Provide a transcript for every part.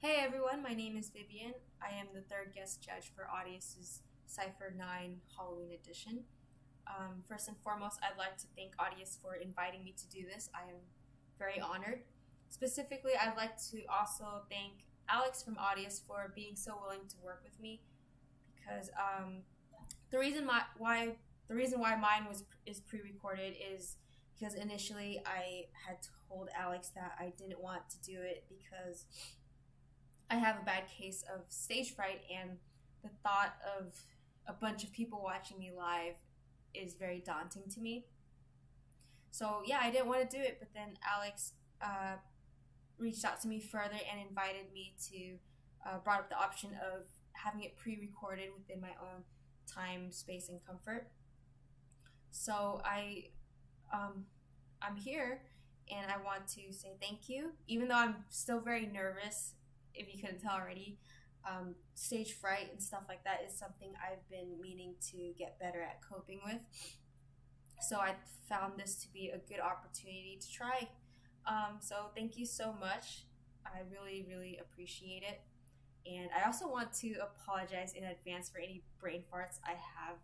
Hey everyone, my name is VVN. I am the third guest judge for Audius's Cypher 9 Halloween edition. First and foremost, I'd like to thank Audius for inviting me to do this. I am very honored. Specifically, I'd like to also thank Alex from Audius for being so willing to work with me because the reason why mine is pre-recorded is because initially I had told Alex that I didn't want to do it because I have a bad case of stage fright, and the thought of a bunch of people watching me live is very daunting to me. So yeah, I didn't want to do it, but then Alex reached out to me further and invited me to brought up the option of having it pre-recorded within my own time, space, and comfort. So I'm here, and I want to say thank you, even though I'm still very nervous. If you couldn't tell already, stage fright and stuff like that is something I've been meaning to get better at coping with. So I found this to be a good opportunity to try. So thank you so much. I really, really appreciate it. And I also want to apologize in advance for any brain farts I have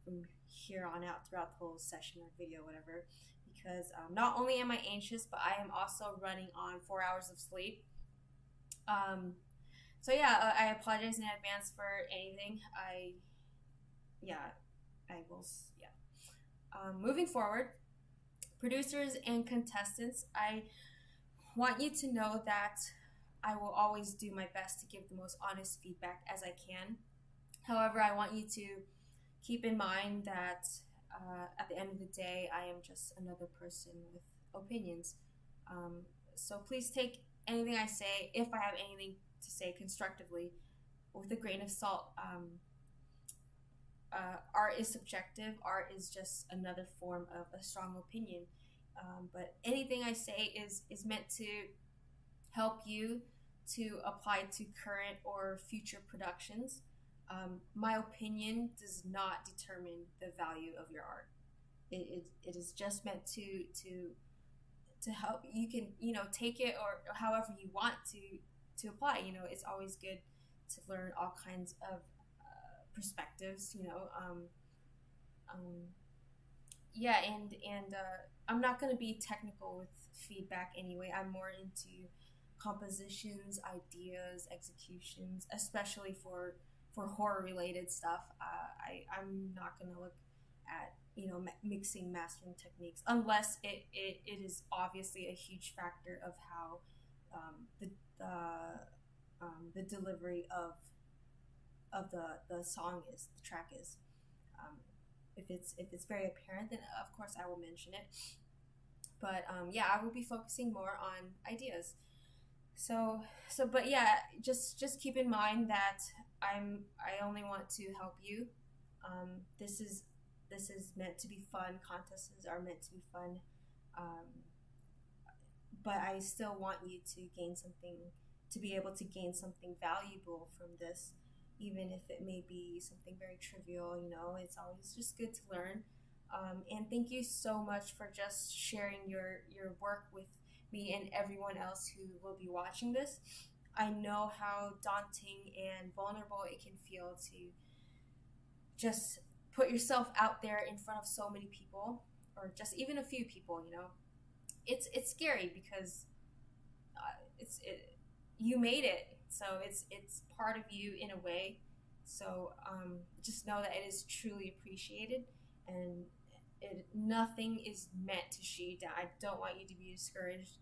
from here on out throughout the whole session or video, whatever, because not only am I anxious, but I am also running on 4 hours of sleep. So yeah, I apologize in advance for anything. I will. Moving forward, producers and contestants, I want you to know that I will always do my best to give the most honest feedback as I can. However, I want you to keep in mind that at the end of the day, I am just another person with opinions. So please take anything I say, if I have anything to say constructively, with a grain of salt. Art is subjective. Art is just another form of a strong opinion. But anything I say is meant to help you to apply to current or future productions. My opinion does not determine the value of your art. It is just meant to help. You can take it or however you want to apply. It's always good to learn all kinds of perspectives. Yeah, and I'm not going to be technical with feedback anyway. I'm more into compositions, ideas, executions, especially for horror related stuff. I'm not going to look at mixing, mastering techniques, unless it is obviously a huge factor of how the delivery of the song is, the track is. If it's very apparent, then of course I will mention it. But yeah, I will be focusing more on ideas. But yeah, just keep in mind that I only want to help you. This is meant to be fun. Contests are meant to be fun. But I still want you to be able to gain something valuable from this, even if it may be something very trivial. It's always just good to learn. And thank you so much for just sharing your work with me and everyone else who will be watching this. I know how daunting and vulnerable it can feel to just put yourself out there in front of so many people, or just even a few people. It's scary because you made it, so it's part of you in a way. So just know that it is truly appreciated, and nothing is meant to shoot you down. I don't want you to be discouraged.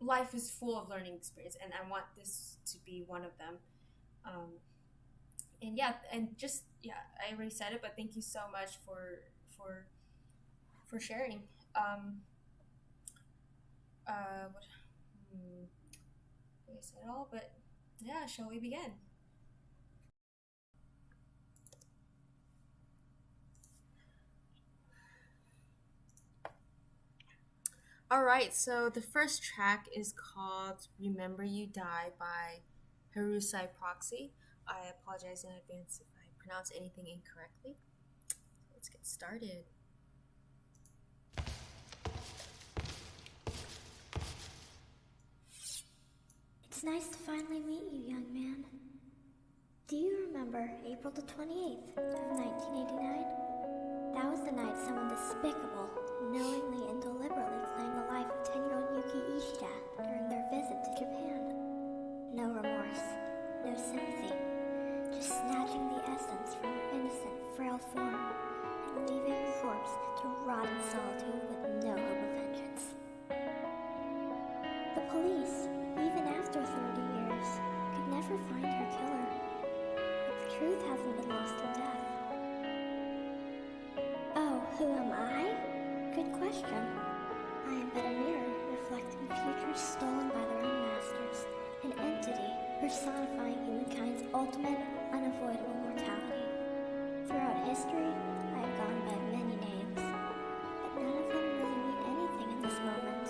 Life is full of learning experience, and I want this to be one of them. And yeah, I already said it, but thank you so much for sharing. What? I said it all, but yeah, shall we begin? Alright, so the first track is called Remember You Die by Harusai Proxy. I apologize in advance if I pronounce anything incorrectly. Let's get started. It's nice to finally meet you, young man. Do you remember April the 28th of 1989? That was the night someone despicable knowingly and deliberately claimed the life of 10-year-old Yuki Ishida during their visit to Japan. No remorse, no sympathy, just snatching the essence from her innocent, frail form and leaving her corpse to rot in solitude with no hope of vengeance. The police, even after 30 years, could never find her killer. But the truth hasn't been lost in death. Oh, who am I? Good question. I am but a mirror reflecting futures stolen by their own masters, an entity personifying humankind's ultimate, unavoidable mortality. Throughout history, I have gone by many names, but none of them really mean anything in this moment.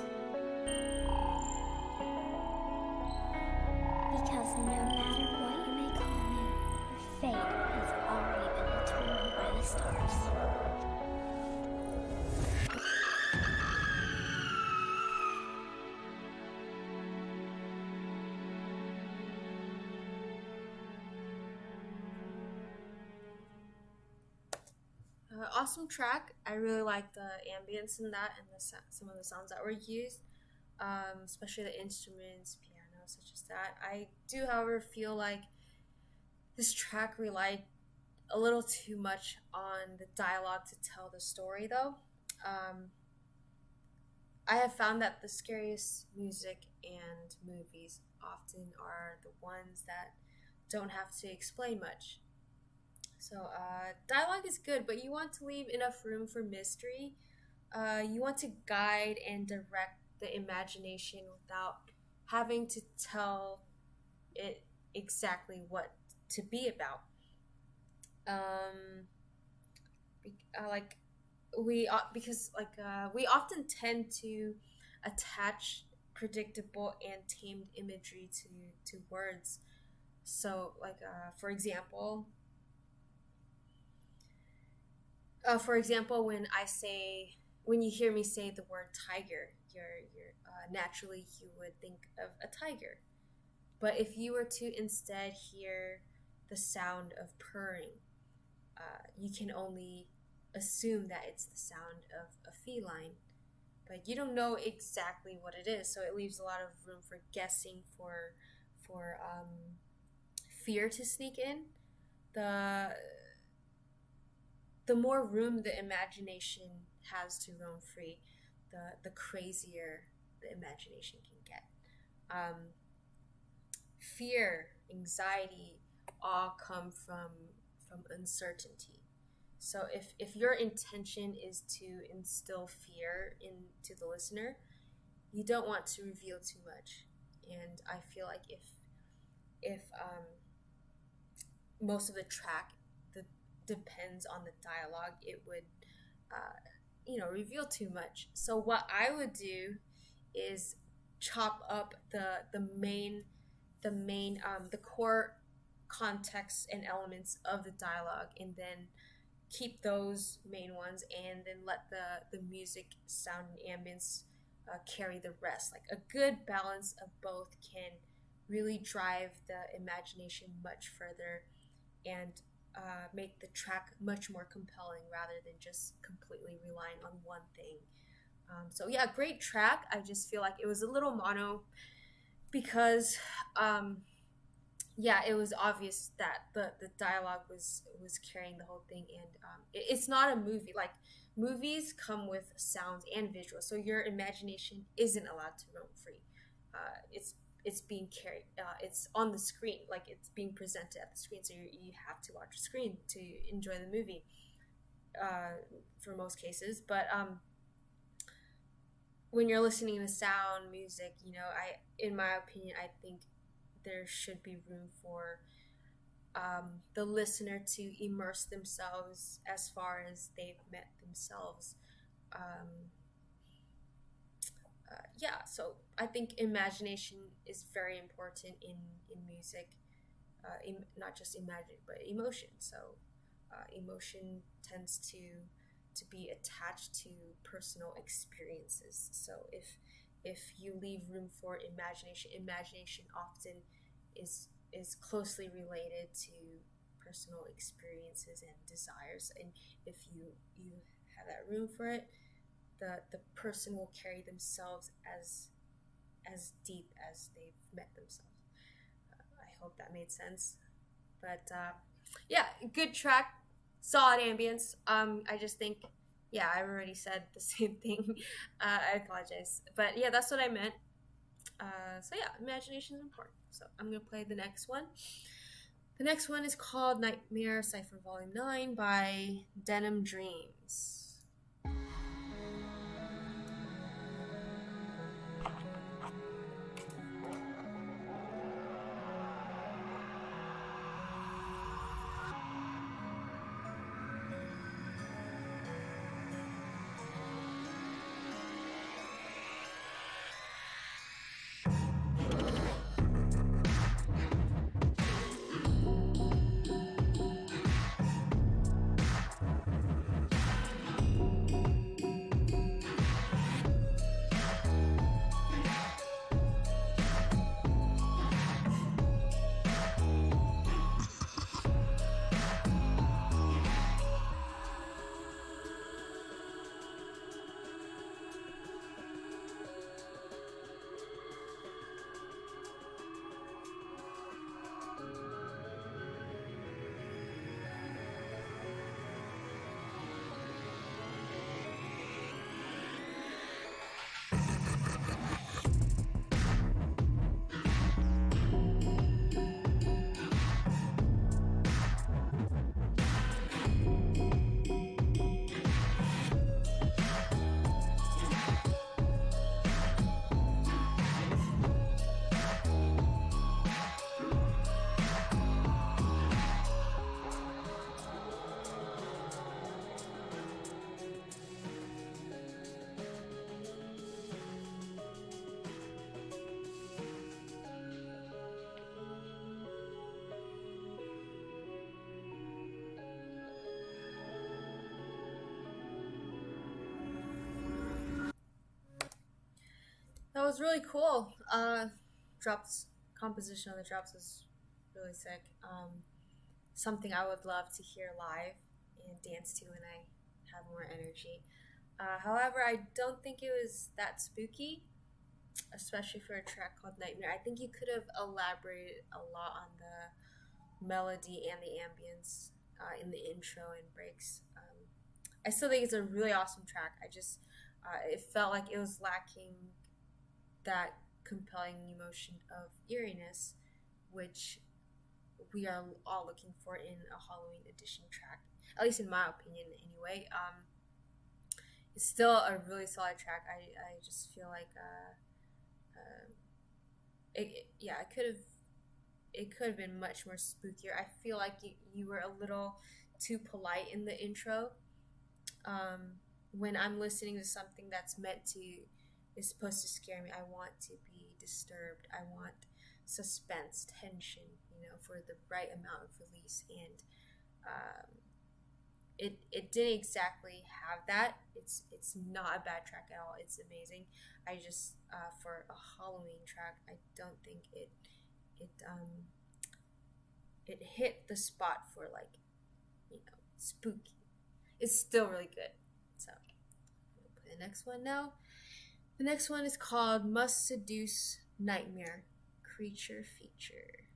Because no matter what you may call me, your fate has already been determined by the stars. Awesome track. I really like the ambience in that and some of the sounds that were used, especially the instruments, piano, such as that. I do, however, feel like this track relied a little too much on the dialogue to tell the story, though. I have found that the scariest music and movies often are the ones that don't have to explain much. So, dialogue is good, but you want to leave enough room for mystery. You want to guide and direct the imagination without having to tell it exactly what to be about. Like we often tend to attach predictable and tamed imagery to words. So, for example. When you hear me say the word tiger, you're naturally you would think of a tiger. But if you were to instead hear the sound of purring, you can only assume that it's the sound of a feline. But you don't know exactly what it is, so it leaves a lot of room for guessing, for fear to sneak in. The more room the imagination has to roam free, the crazier the imagination can get. Fear, anxiety, all come from uncertainty. So if your intention is to instill fear into the listener, you don't want to reveal too much. And I feel like if most of the track depends on the dialogue, it would reveal too much. So what I would do is chop up the core context and elements of the dialogue, and then keep those main ones, and then let the music, sound, and ambience carry the rest. Like a good balance of both can really drive the imagination much further and make the track much more compelling rather than just completely relying on one thing. So yeah, great track. I just feel like it was a little mono because it was obvious that the dialogue was carrying the whole thing, and it's not a movie. Like, movies come with sounds and visuals, so your imagination isn't allowed to roam free. It's being carried, it's on the screen, like it's being presented at the screen, so you have to watch the screen to enjoy the movie for most cases. But when you're listening to sound, music, in my opinion, I think there should be room for the listener to immerse themselves as far as they've met themselves. So I think imagination is very important in music, not just imagine, but emotion. So emotion tends to be attached to personal experiences. So if you leave room for imagination often is closely related to personal experiences and desires, and if you have that room for it, the person will carry themselves as deep as they've met themselves. I hope that made sense. But yeah, good track, solid ambience. I just think, yeah, I already said the same thing. I apologize, but yeah, that's what I meant. So yeah, imagination is important. So I'm gonna play the next one. The next one is called Nightmare Cypher Volume 9 by Denim Dreams. That was really cool. Drops composition on the drops was really sick. Something I would love to hear live and dance to when I have more energy. However, I don't think it was that spooky, especially for a track called Nightmare. I think you could have elaborated a lot on the melody and the ambience in the intro and breaks. I still think it's a really awesome track. I just, it felt like it was lacking that compelling emotion of eeriness, which we are all looking for in a Halloween edition track, at least in my opinion anyway. It's still a really solid track. I just feel like it could have been much more spookier. I feel like you were a little too polite in the intro. When I'm listening to something that's is supposed to scare me, I want to be disturbed. I want suspense, tension, for the right amount of release, and it didn't exactly have that. It's not a bad track at all. It's amazing. I just for a Halloween track, I don't think it hit the spot for spooky. It's still really good. So I'm gonna play the next one now. The next one is called Must Seduce Nightmare Creature Feature.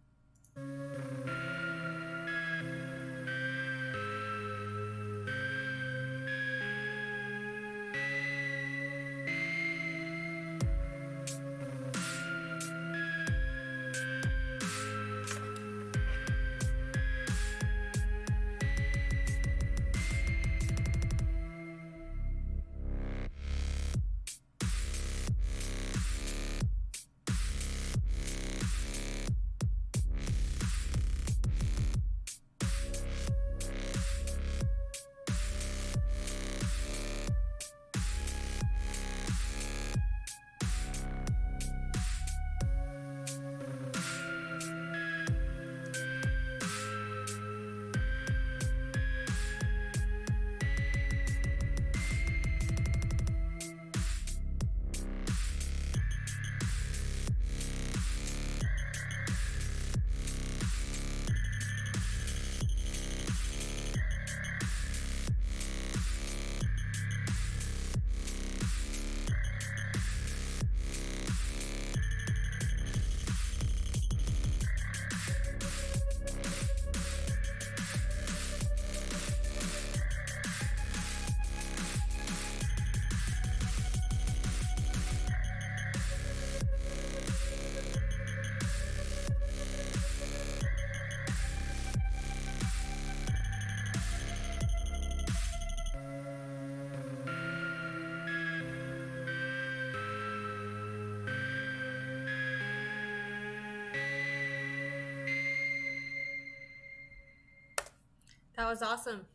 was awesome.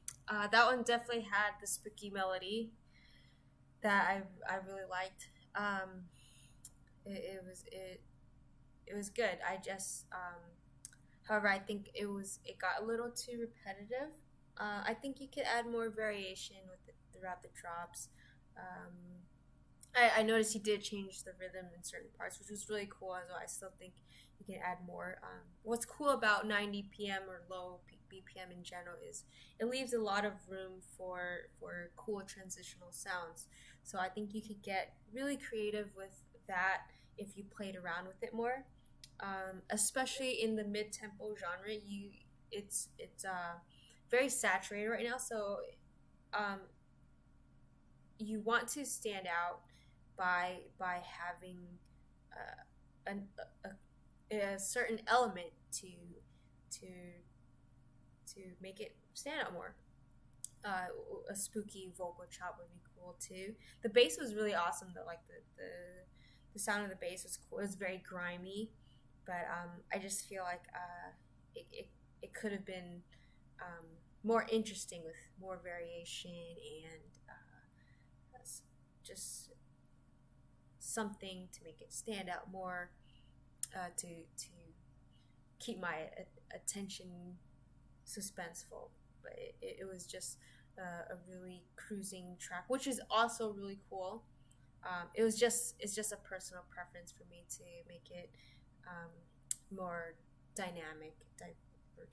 That one definitely had the spooky melody that I really liked. It was good. However, I think it got a little too repetitive. I think you could add more variation throughout the drops. Um, I noticed he did change the rhythm in certain parts, which was really cool. So I still think you can add more. What's cool about 90 p.m. or low BPM in general is it leaves a lot of room for cool transitional sounds. So I think you could get really creative with that if you played around with it more. Especially in the mid-tempo genre, it's very saturated right now. So um, you want to stand out by having uh, a certain element to to make it stand out more. A spooky vocal chop would be cool too. The bass was really awesome though. Like the sound of the bass was cool. It was very grimy, but I just feel like it could have been more interesting with more variation and just something to make it stand out more, to keep my attention suspenseful. But it was just a really cruising track, which is also really cool. It's just a personal preference for me to make it more dynamic, or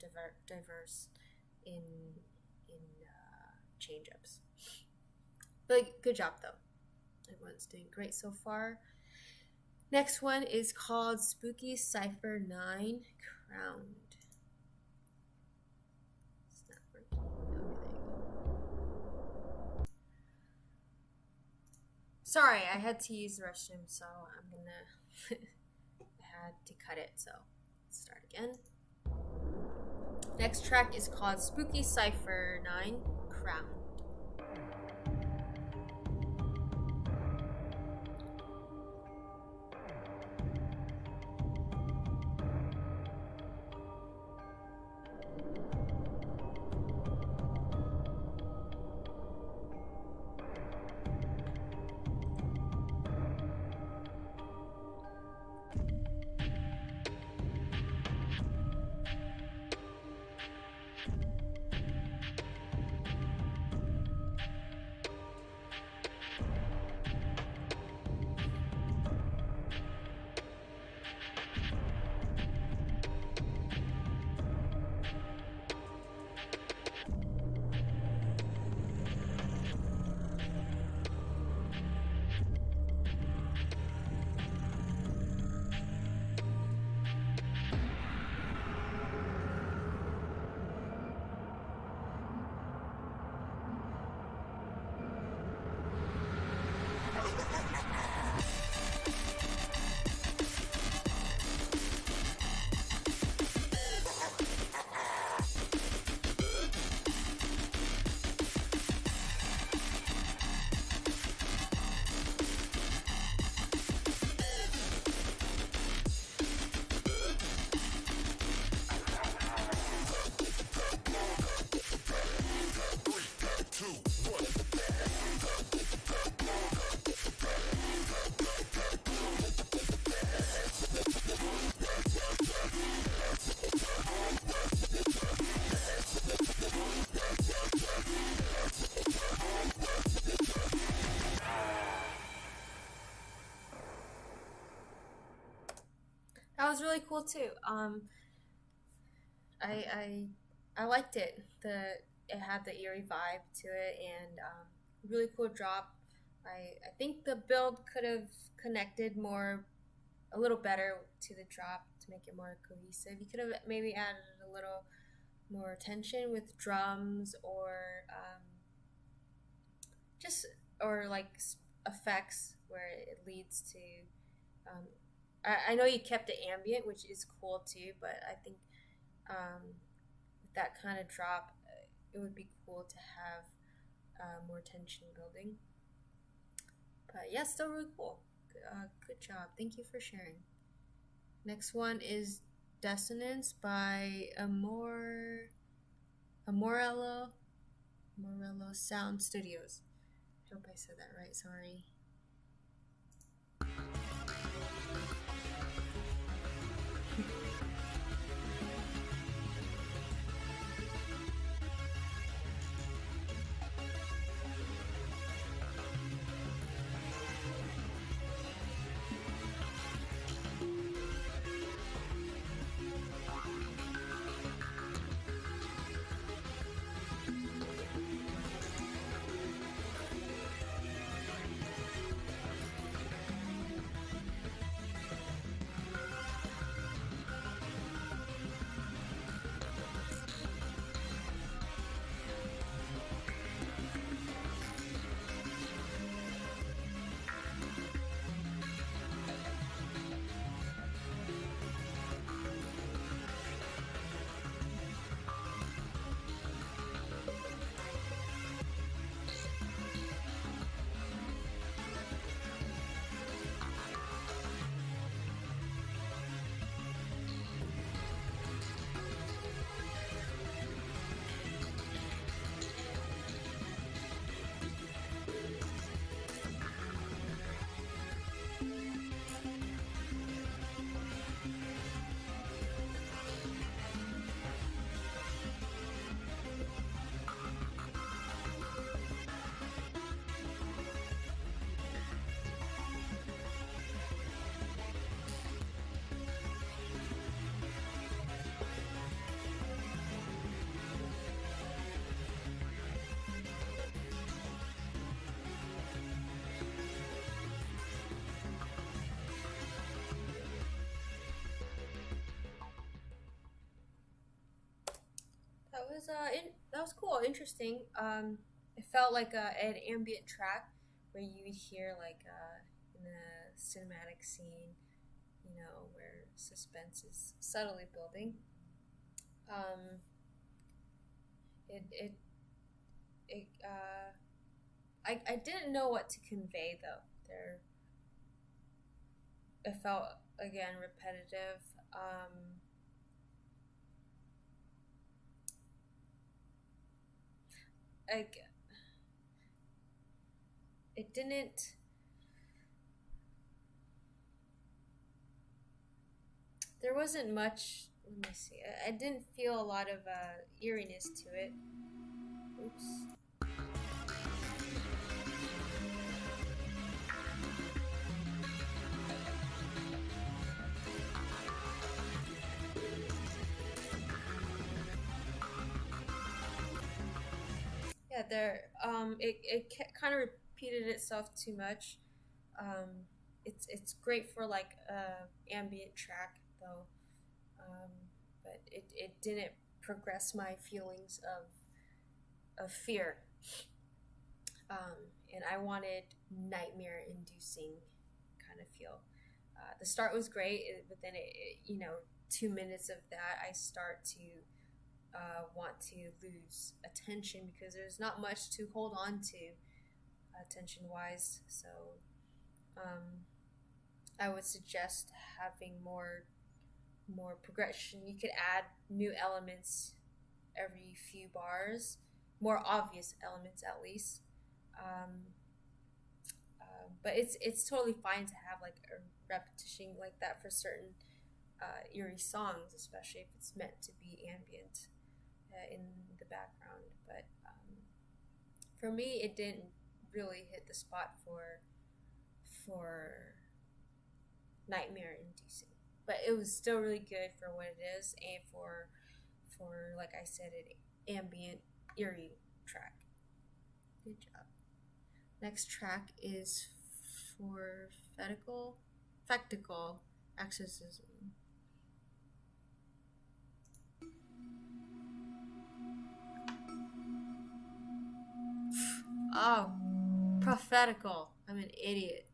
diverse in change ups. But good job though. Everyone's doing great so far. Next one is called Spooky Cypher 9 Crowned. It's not working. Oh, there you go. Sorry, I had to use the restroom, so I'm gonna I had to cut it, so let's start again. Next track is called Spooky Cypher 9 Crowned. That was really cool too. I liked it. It had the eerie vibe to it, and really cool drop. I think the build could have connected a little better to the drop to make it more cohesive. You could have maybe added a little more tension with drums, or just or like effects where it leads to. I know you kept it ambient, which is cool too, but I think with that kind of drop, it would be cool to have more tension building. But yeah, still really cool. Good job. Thank you for sharing. Next one is Dissonance by Morello Sound Studios. I hope I said that right. Sorry. That was cool, interesting. It felt like an ambient track where you would hear like in a cinematic scene, where suspense is subtly building. Um, it it it I didn't know what to convey though. It felt again repetitive. Like it didn't. There wasn't much. Let me see. I didn't feel a lot of eeriness to it. Oops. Yeah, it kind of repeated itself too much. It's great for like ambient track though, but it didn't progress my feelings of fear. And I wanted nightmare inducing kind of feel. The start was great, but then 2 minutes of that I start to want to lose attention because there's not much to hold on to attention wise. So I would suggest having more progression. You could add new elements every few bars, more obvious elements at least. But it's totally fine to have like a repetition like that for certain eerie songs, especially if it's meant to be ambient in the background. But for me, it didn't really hit the spot for nightmare inducing. But it was still really good for what it is, and for like I said, an ambient eerie track. Good job. Next track is for Spectacle Exorcism. Oh, prophetical. I'm an idiot.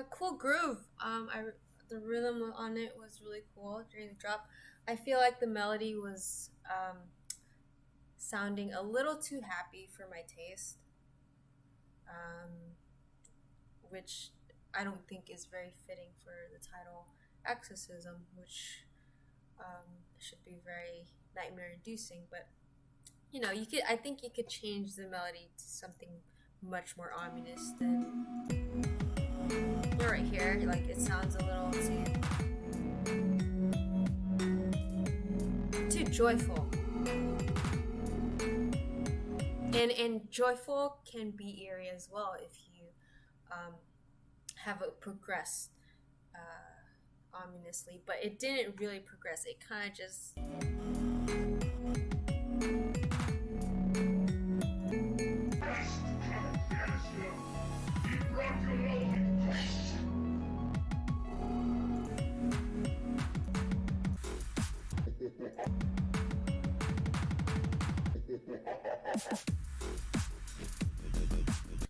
Cool groove. The rhythm on it was really cool during the drop. I feel like the melody was sounding a little too happy for my taste, which I don't think is very fitting for the title Exorcism, which should be very nightmare-inducing. But you know, I think you could change the melody to something much more ominous than right here. Like, it sounds a little too joyful. And joyful can be eerie as well if you have it progress ominously, but it didn't really progress. It kind of just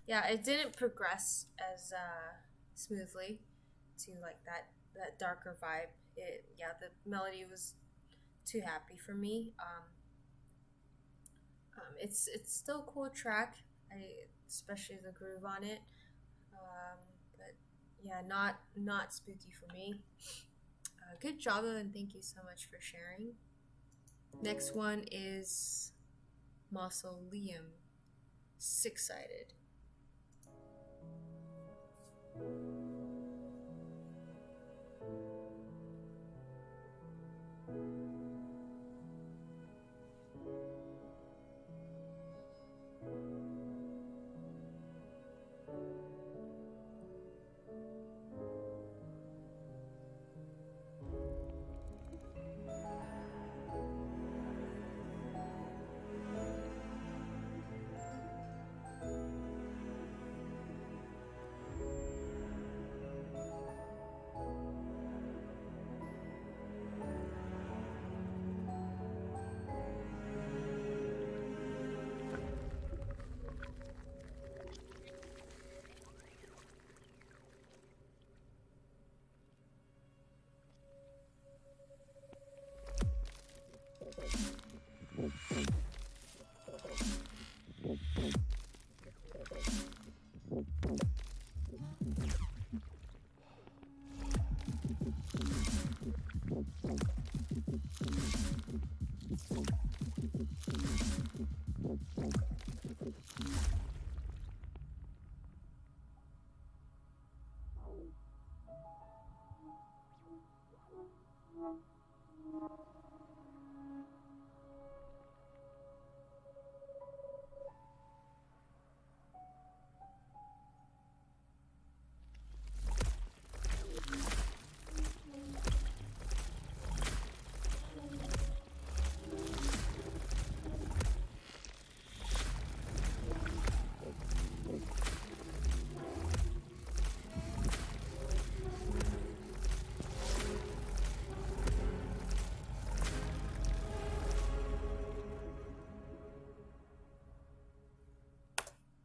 yeah, it didn't progress as smoothly to like that darker vibe. The melody was too happy for me. It's still a cool track, especially the groove on it. But yeah, not spooky for me. Good job, and thank you so much for sharing. Next one is Mausoleum, Six-Sided.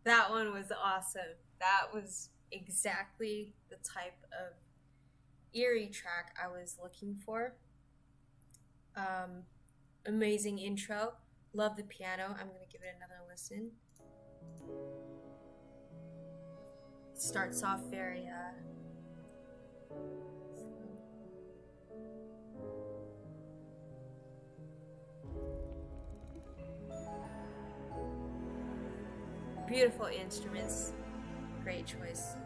That one was awesome. That was exactly the type of eerie track I was looking for. Amazing intro. Love the piano. I'm going to give it another listen. It starts off very beautiful instruments. Great choice.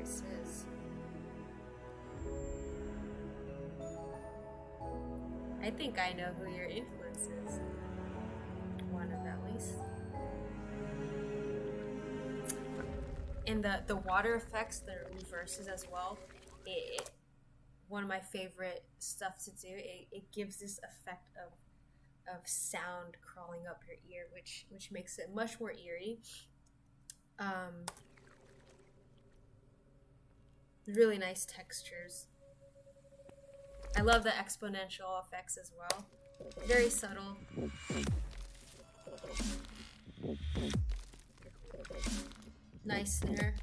this is. I think I know who your influence is. One of at least. And the water effects, the reverses as well. One of my favorite stuff to do. It gives this effect of sound crawling up your ear, which makes it much more eerie. Really nice textures. I love the exponential effects as well. Very subtle. Nice snare.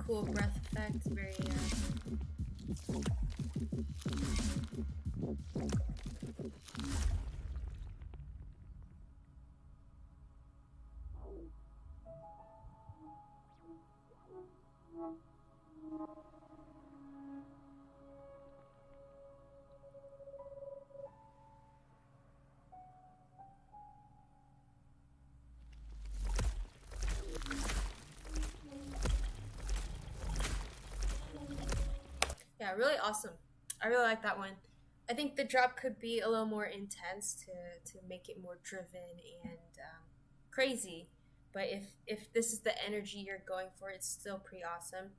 Cool breath effect. Very yeah, really awesome. I really like that one. I think the drop could be a little more intense to make it more driven and crazy. But if this is the energy you're going for, it's still pretty awesome.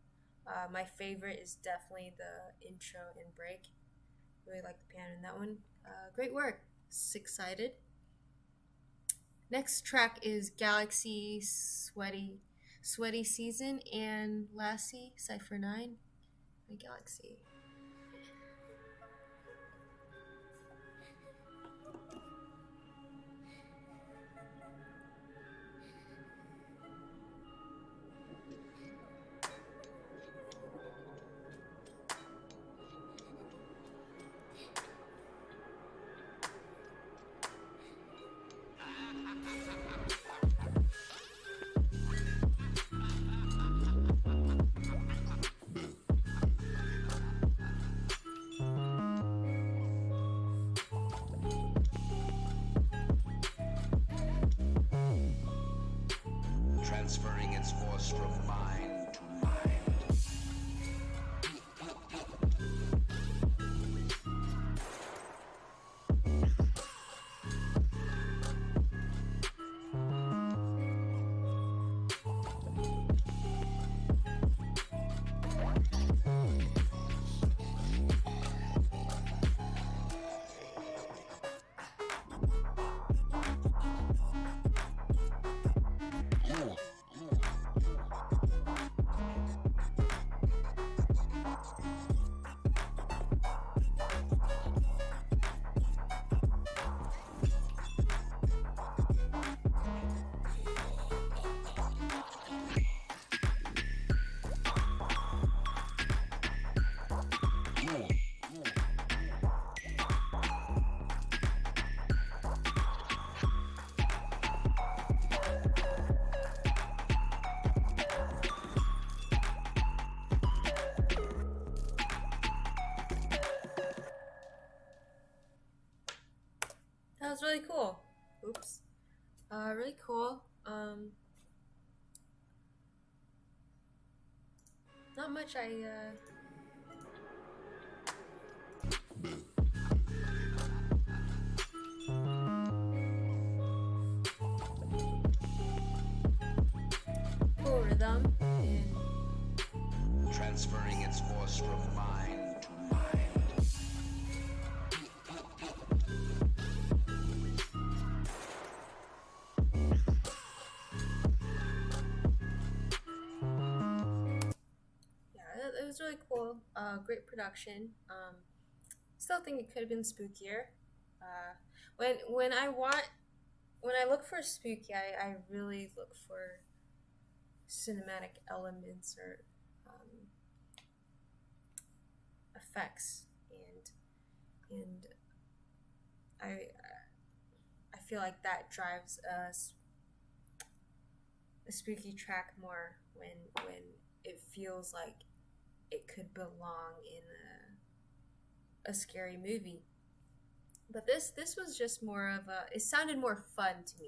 My favorite is definitely the intro and break. Really like the piano in that one. Great work. Excited. Next track is Galaxy Sweaty Season and Lassie Cypher 9 by Galaxy. Transferring its force from mind to mind. That was really cool. Oops. Really cool. Not much cool rhythm and Transferring its force from mind to mind. yeah, it was really cool. Great production. Still think it could have been spookier. When I look for spooky, I really look for cinematic elements or effects, and I feel like that drives a spooky track more when it feels like it could belong in a scary movie. But this was just more of it sounded more fun to me.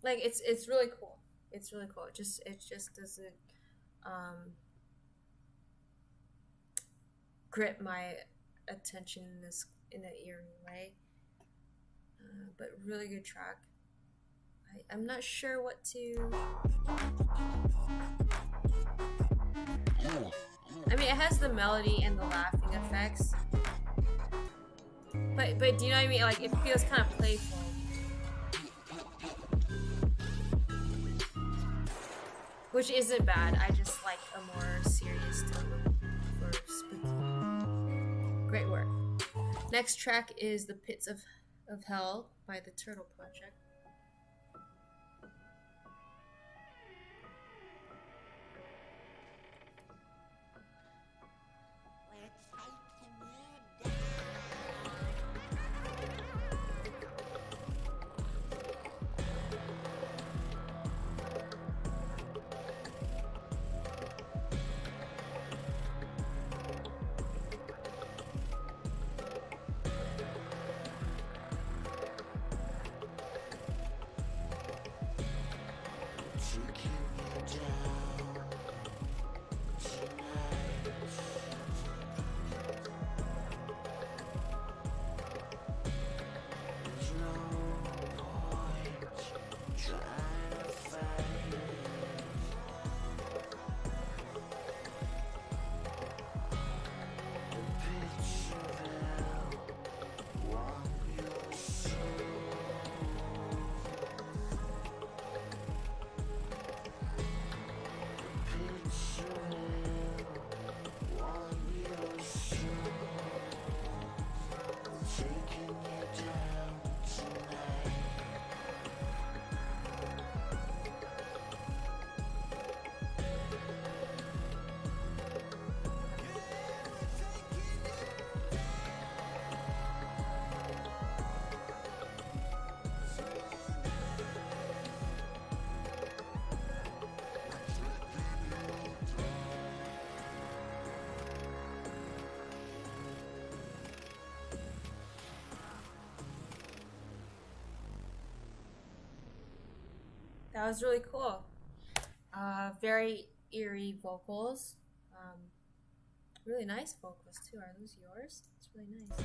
Like it's really cool. It's really cool. It just doesn't grip my attention in an eerie way. But really good track. I'm not sure what to. I mean, it has the melody and the laughing effects, but do you know what I mean? Like, it feels kind of playful. Which isn't bad. I just like a more serious tone for spooky. Great work. Next track is The Pits of Hell by the Turtle Project. That was really cool. Very eerie vocals. Really nice vocals too. Are those yours? It's really nice.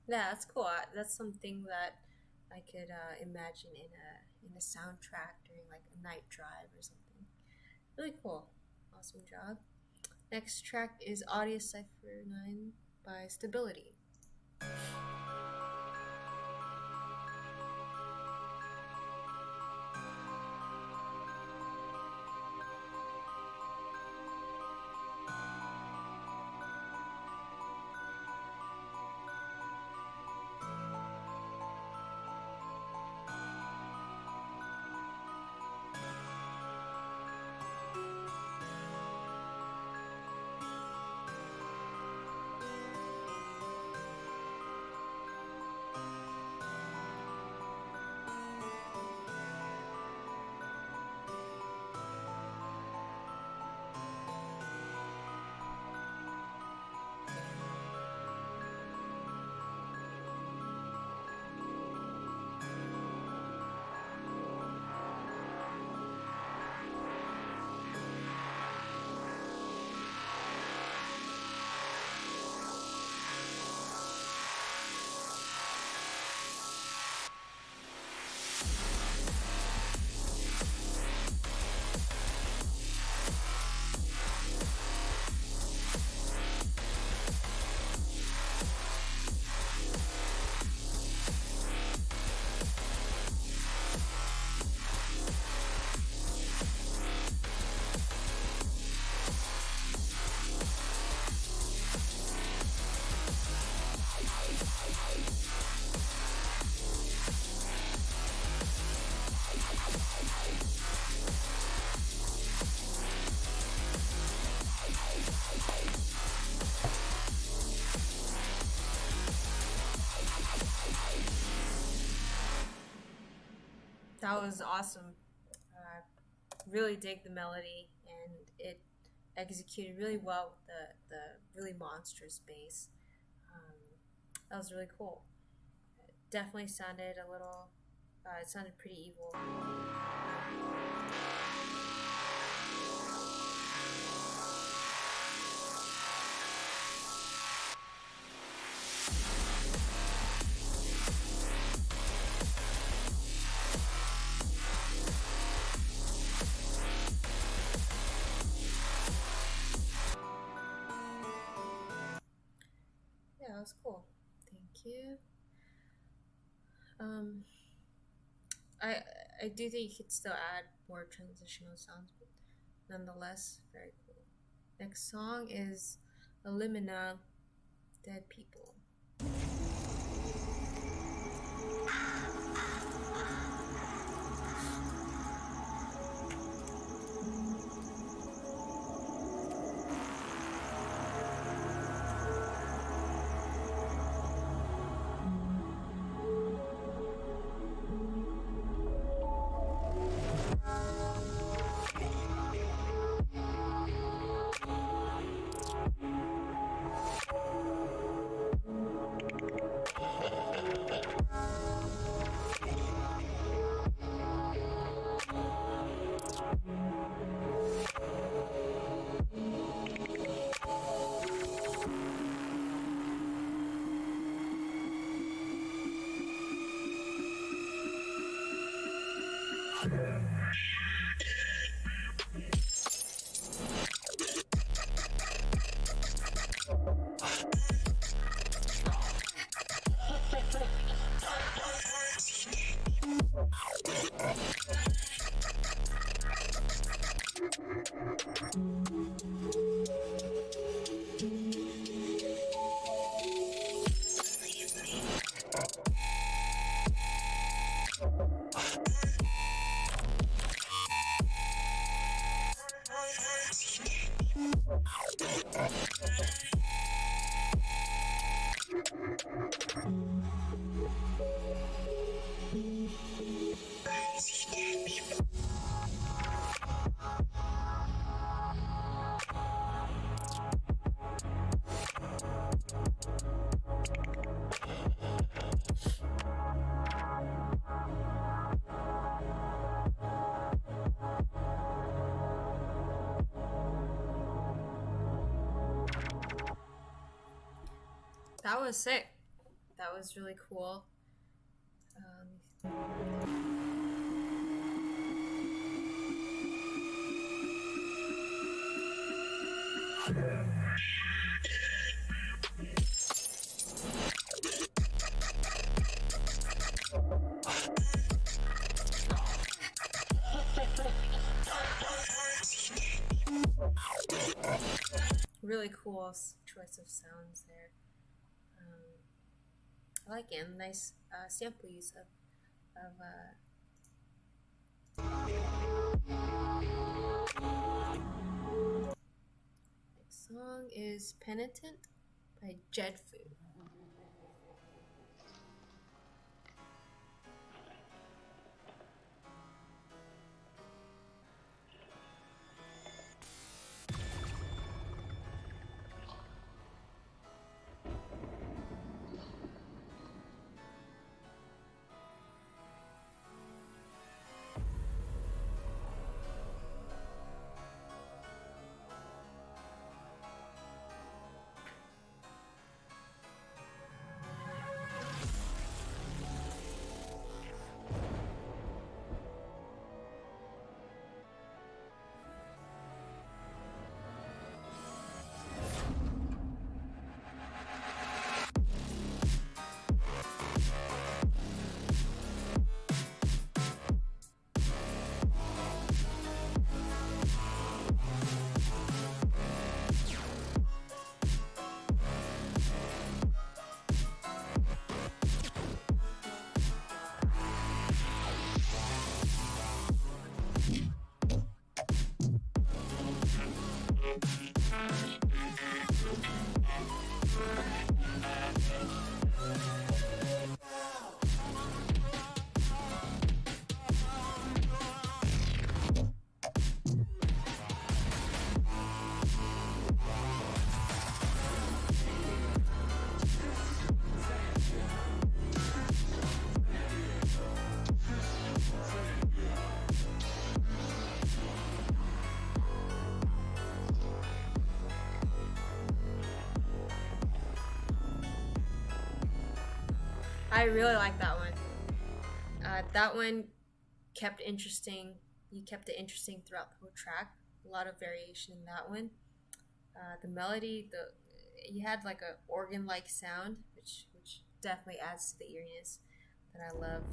Yeah, that's cool. That's something that I could imagine in a soundtrack during like a night drive or something. Really cool. Awesome job. Next track is Audius Cypher 9 by Stability. That was awesome. Really dig the melody, and it executed really well with the really monstrous bass. That was really cool. It definitely sounded a little. It sounded pretty evil. Yeah, that was cool. Thank you. I do think you could still add more transitional sounds, but nonetheless, very cool. Next song is Elimina, Dead People. That was sick. That was really cool. Really cool choice of sounds there. I like it. Nice sample use of Next song is Penitent by Jedfu. I really like that one. That one kept interesting. You kept it interesting throughout the whole track. A lot of variation in that one. The melody, you had like a organ-like sound, which definitely adds to the eeriness that I love.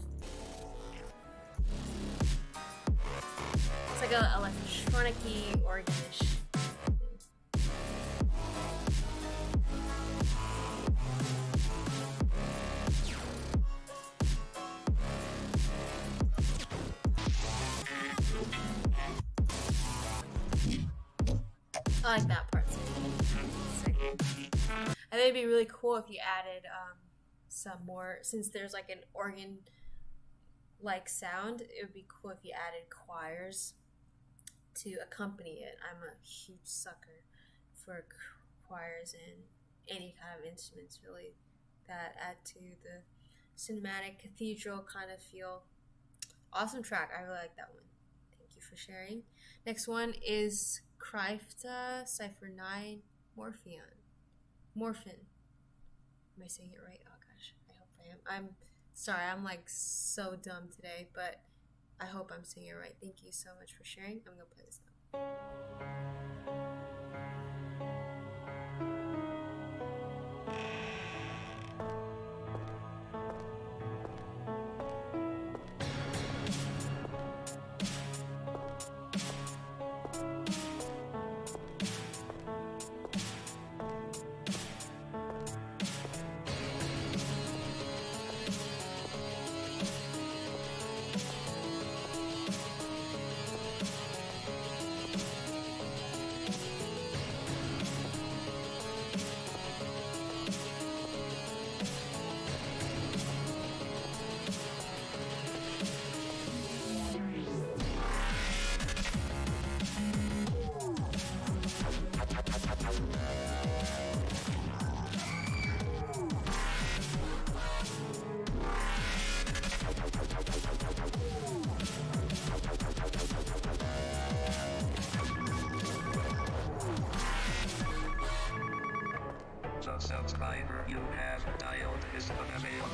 It's like a electronic-y, organ-ish. I like that part too. I think it'd be really cool if you added some more, since there's like an organ like sound, it would be cool if you added choirs to accompany it. I'm a huge sucker for choirs and any kind of instruments really that add to the cinematic cathedral kind of feel. Awesome track. I really like that one. Thank you for sharing. Next one is Krypta, Cypher 9, Morphin. Am I saying it right? Oh gosh, I hope I am. I'm sorry, I'm like so dumb today, but I hope I'm saying it right. Thank you so much for sharing. I'm gonna play this now. The subscriber you have dialed is unavailable.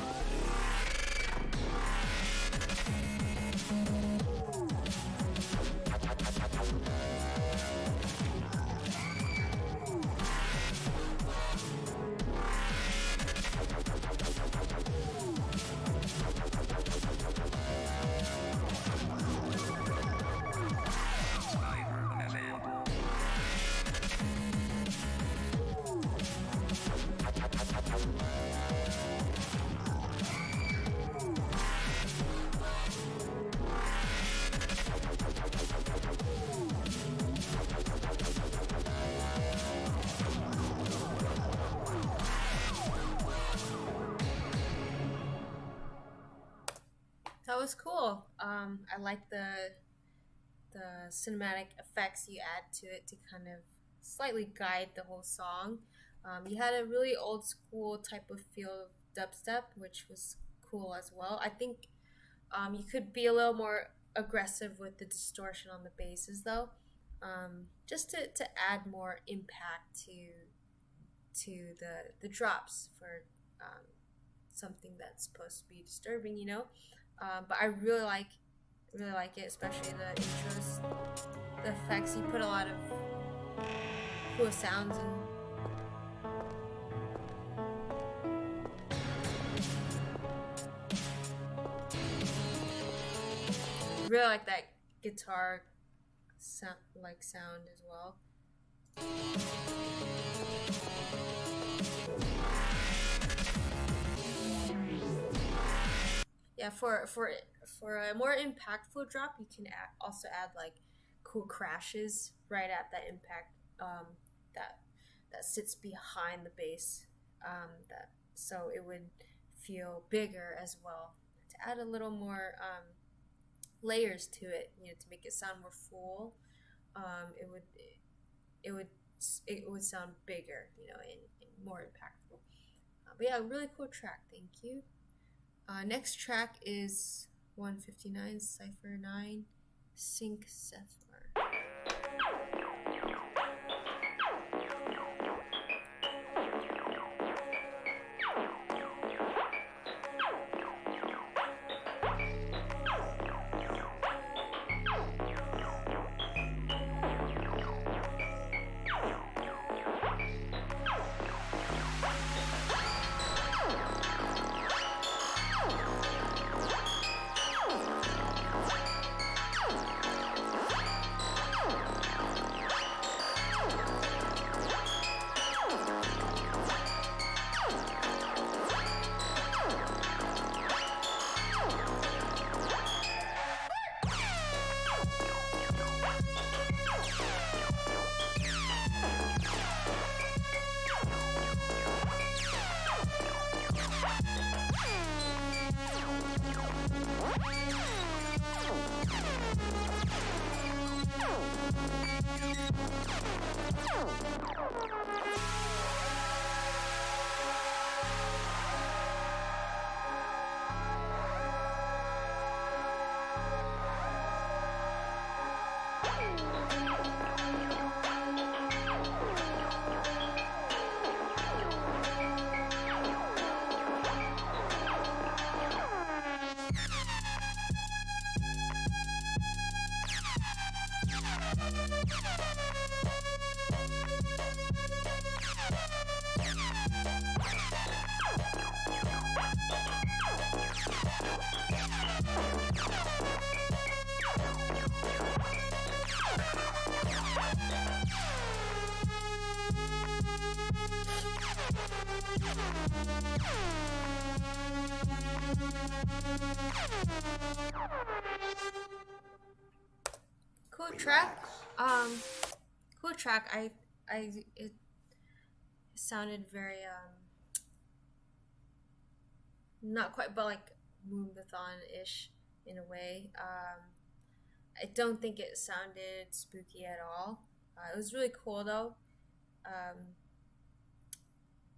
Subscriber unavailable. That was cool. I like the cinematic effects you add to it to kind of slightly guide the whole song. You had a really old school type of feel of dubstep, which was cool as well. I think you could be a little more aggressive with the distortion on the basses though, just to add more impact to the drops for something that's supposed to be disturbing, you know. But I really like it, especially the intros, the effects. You put a lot of cool sounds in. Really like that guitar sound as well. Yeah, for a more impactful drop, you can also add like cool crashes right at that impact that sits behind the bass, so it would feel bigger as well. To add a little more layers to it, you know, to make it sound more full, it would sound bigger, you know, and more impactful. But yeah, really cool track. Thank you. Next track is 159, Cypher 9, Sync Cypher. Cool track. Cool track. It sounded very not quite, but like Moonbathon-ish in a way. I don't think it sounded spooky at all. It was really cool though.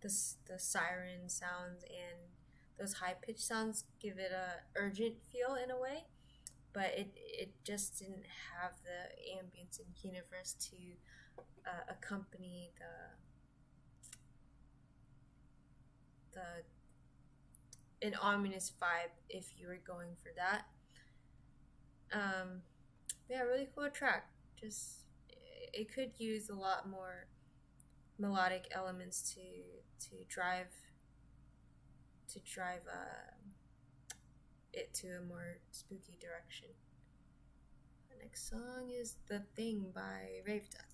The siren sounds and those high pitched sounds give it a urgent feel in a way, but it just didn't have the ambience and universe to accompany the an ominous vibe if you were going for that. Yeah, really cool track. Just it could use a lot more melodic elements to drive it to a more spooky direction. The next song is "The Thing" by Raveduck.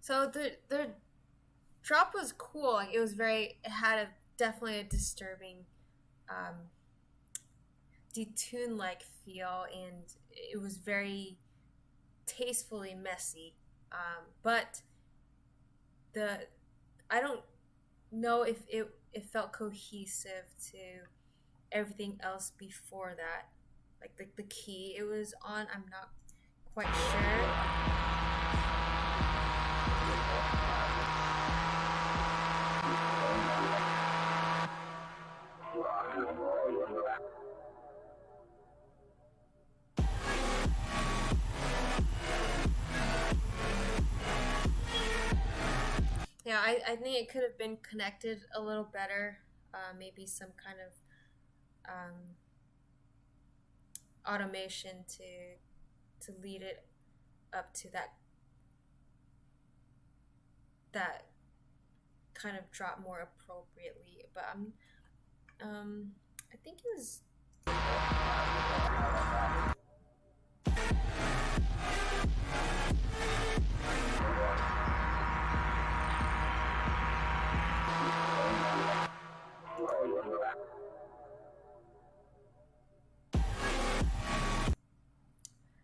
So the drop was cool. Like it had definitely a disturbing, detune like feel, and it was very tastefully messy. But I don't know if it felt cohesive to everything else before that. Like the key it was on, I'm not quite sure. Yeah, I think it could have been connected a little better. Maybe some kind of automation to lead it up to that kind of drop more appropriately. But I think it was.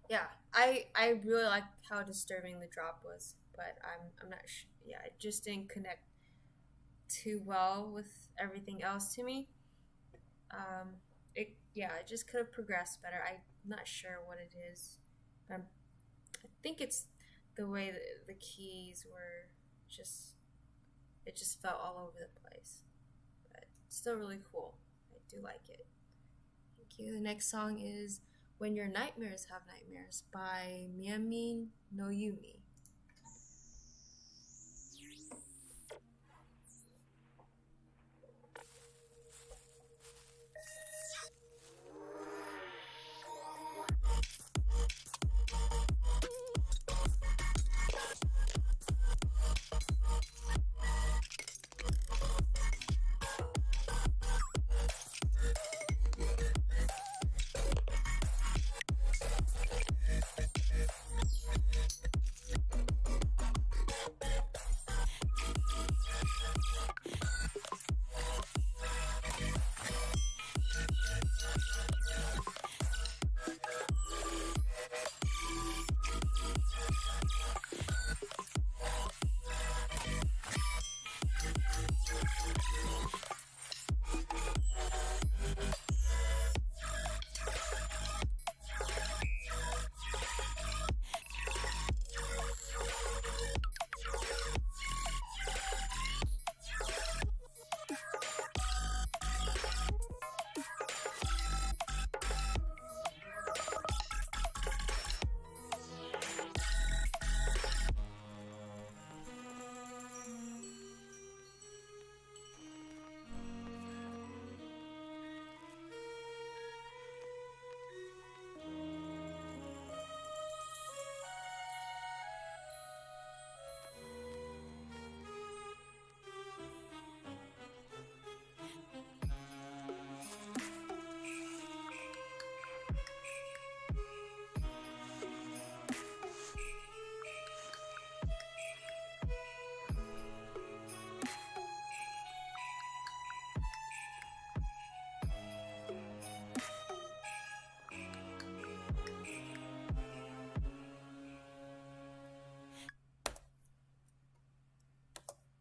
Yeah, I really liked how disturbing the drop was, but I'm not sure. Yeah, it just didn't connect too well with everything else to me. It just could have progressed better. I'm not sure what it is. I think it's the way the keys were it just felt all over the place. But still really cool. I do like it. Thank you. The next song is When Your Nightmares Have Nightmares by Miyami no Yumi.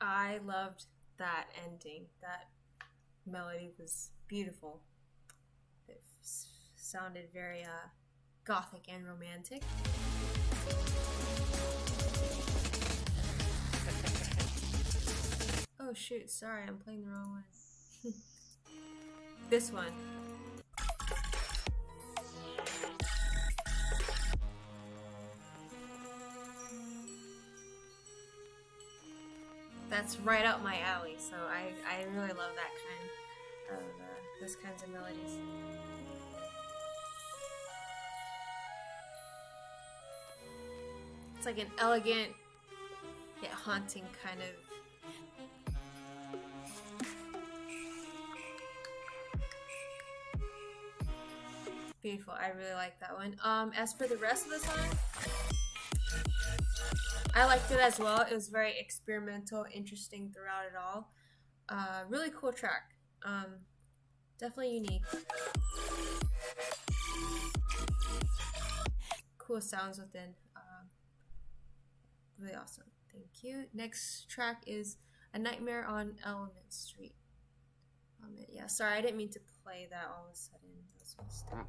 I loved that ending. That melody was beautiful. It sounded very gothic and romantic. Oh shoot, sorry, I'm playing the wrong one. This one. That's right up my alley, so I really love that kind of those kinds of melodies. It's like an elegant yet haunting kind of. Beautiful. I really like that one. As for the rest of the song, I liked it as well. It was very experimental, interesting throughout it all. Really cool track. Definitely unique. Cool sounds within. Really awesome. Thank you. Next track is A Nightmare on Element Street. Yeah, sorry, I didn't mean to play that all of a sudden. That was a mistake.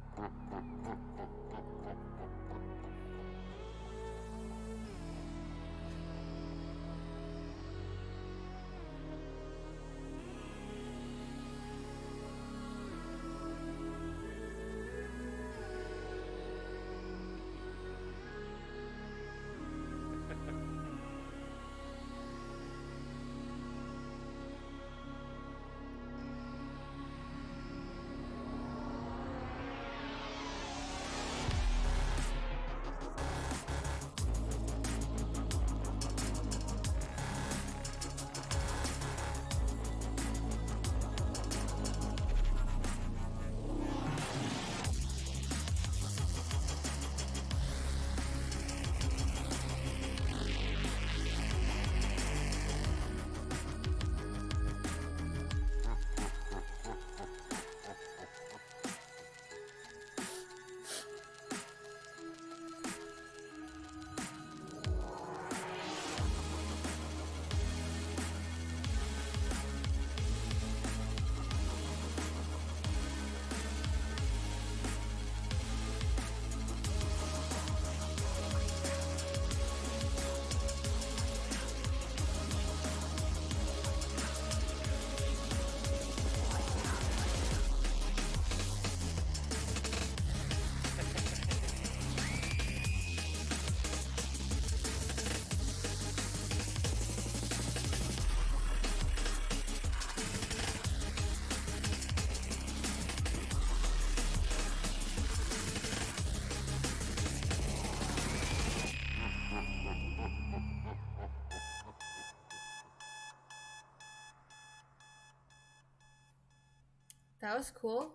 That was cool.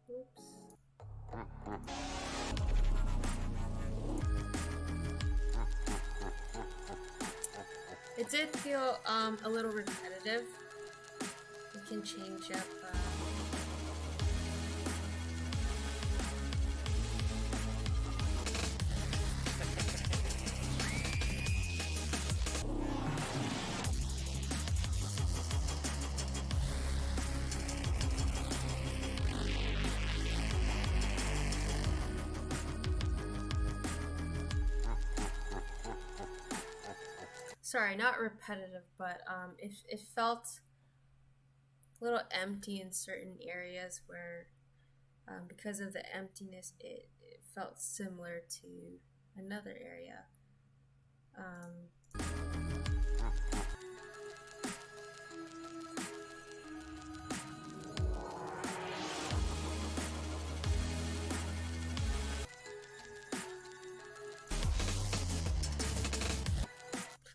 Oops. It did feel a little repetitive. We can change up. Sorry, not repetitive, but it felt a little empty in certain areas where, because of the emptiness, it felt similar to another area.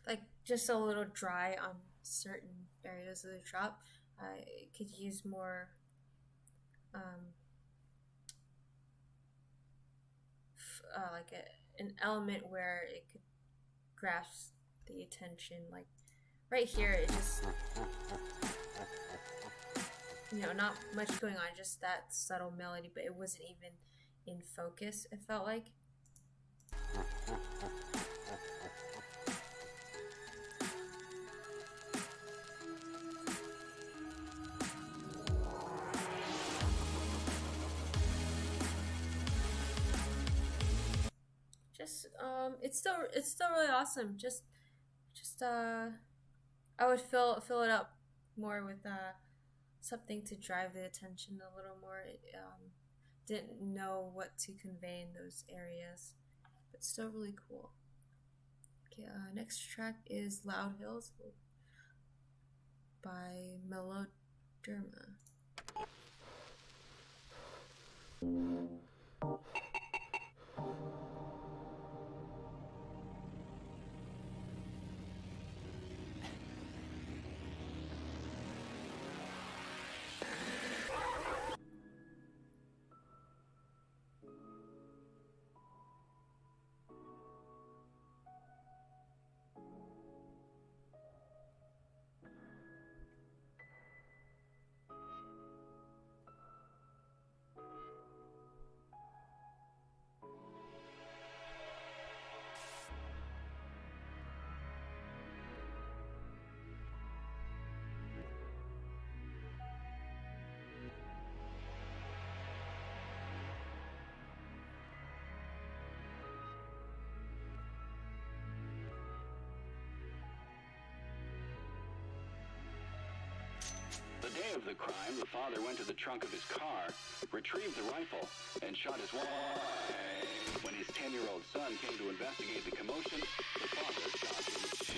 Like just a little dry on certain areas of the drop. I could use more like an element where it could grasp the attention. Like right here, it just, not much going on, just that subtle melody, but it wasn't even in focus, it felt like. It's still really awesome. Just I would fill it up more with something to drive the attention a little more. Didn't know what to convey in those areas, but still really cool. Okay, next track is Loud Hills by Meloderma. The day of the crime, the father went to the trunk of his car, retrieved the rifle, and shot his wife. When his 10-year-old son came to investigate the commotion, the father shot him too.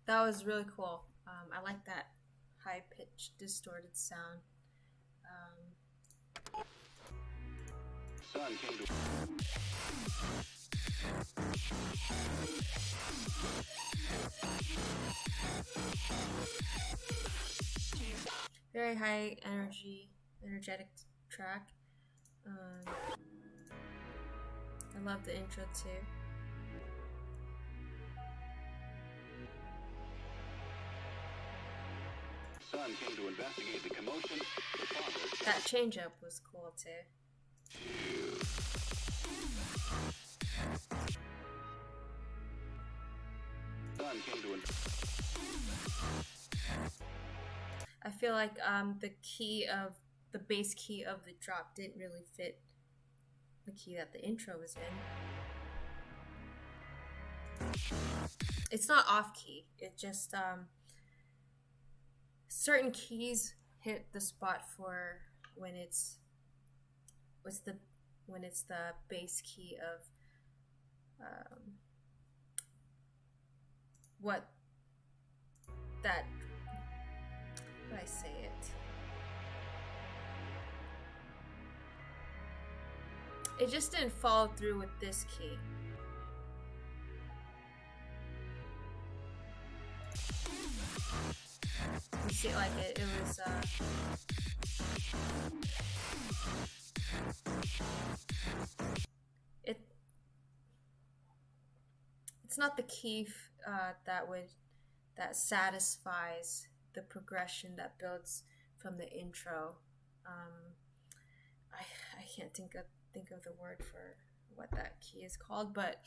That was really cool. I like that high-pitched, distorted sound. Son came to... Very high energetic track. I love the intro too. Son came to investigate the commotion. The father... That change up was cool too. Son came to I feel like the bass key of the drop didn't really fit the key that the intro was in. It's not off key. It just certain keys hit the spot for when it's the bass key of what that how do I say it? It just didn't follow through with this key. You see, like it was it's not the key that satisfies the progression that builds from the intro. I can't think of the word for what that key is called, but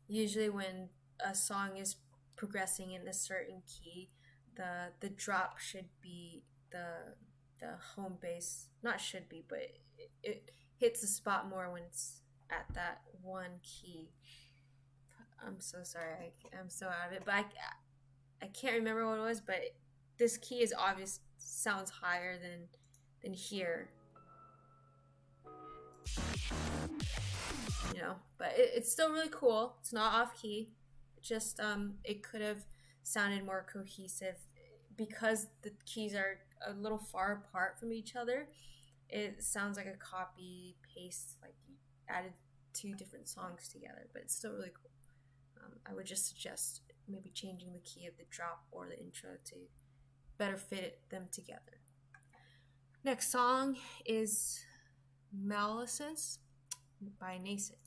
usually when a song is progressing in a certain key, the drop should be the home bass. Not should be, but it hits the spot more when it's at that one key. I'm so sorry, I'm so out of it, but I can't remember what it was, but this key is obvious, sounds higher than here, you know, but it's still really cool. It's not off key. Just it could have sounded more cohesive because the keys are a little far apart from each other. It sounds like a copy paste, like you added two different songs together, but it's still really cool. I would just suggest maybe changing the key of the drop or the intro to better fit them together. Next song is Malessence by Nascent.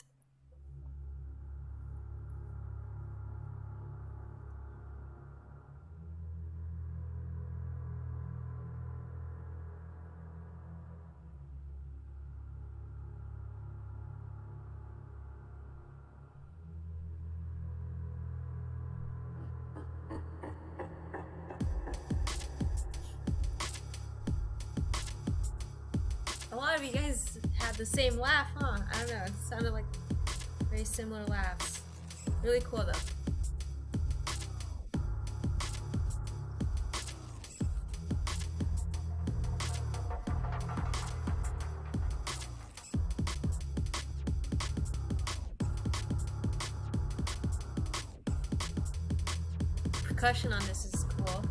A lot of you guys had the same laugh, huh? I don't know. It sounded like very similar laughs. Really cool though. Percussion on this is cool.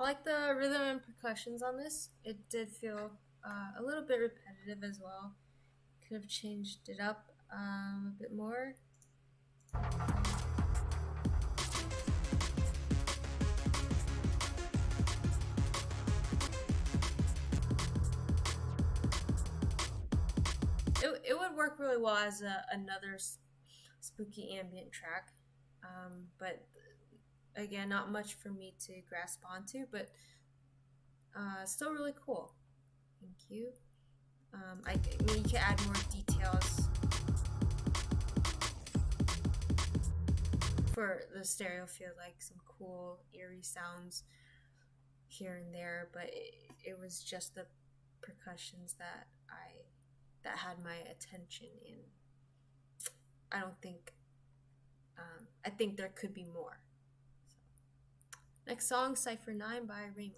I like the rhythm and percussions on this. It did feel a little bit repetitive as well. Could have changed it up a bit more. It would work really well as another spooky ambient track, but again, not much for me to grasp onto, but still really cool. Thank you. I mean, you can add more details for the stereo field, like some cool eerie sounds here and there, but it was just the percussions that had my attention in I don't think, I think there could be more. So. Next song, Cypher 9 by Raymond.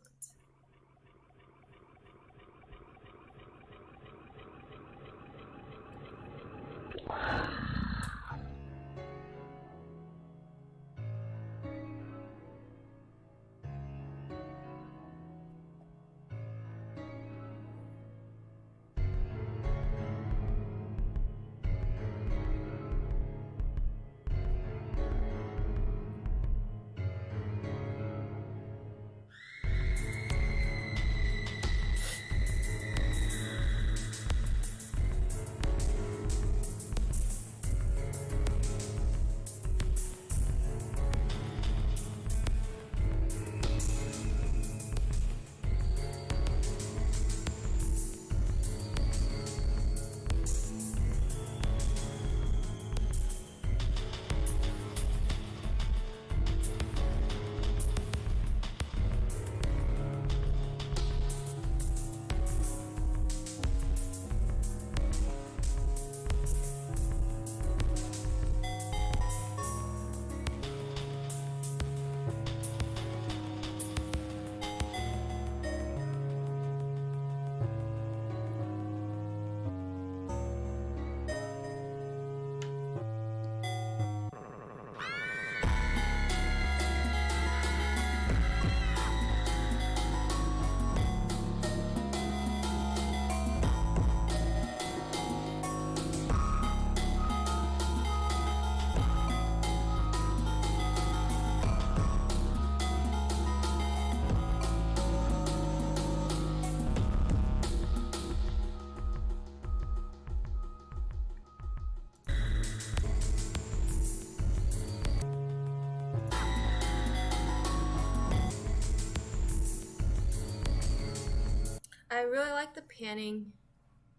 I really like the panning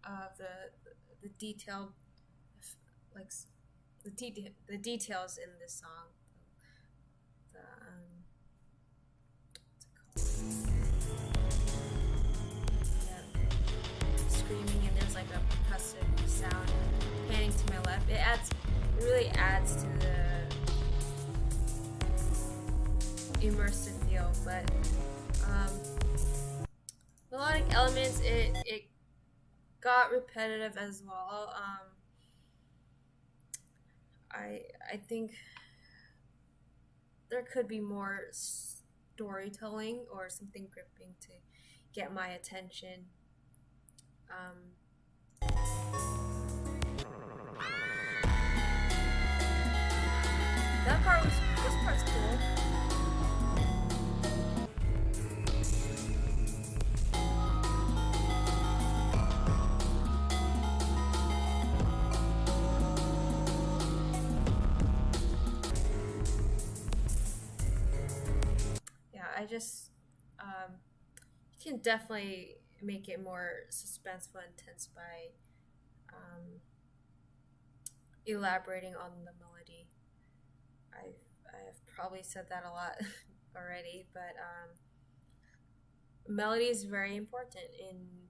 of the detailed, like the details in this song. What's it called? Yeah, screaming, and there's like a percussive sound panning to my left. It really adds to the immersive feel, but melodic elements, it got repetitive as well. I think there could be more storytelling or something gripping to get my attention. This part's cool. I just, you can definitely make it more suspenseful and intense by elaborating on the melody. I've probably said that a lot already, but melody is very important in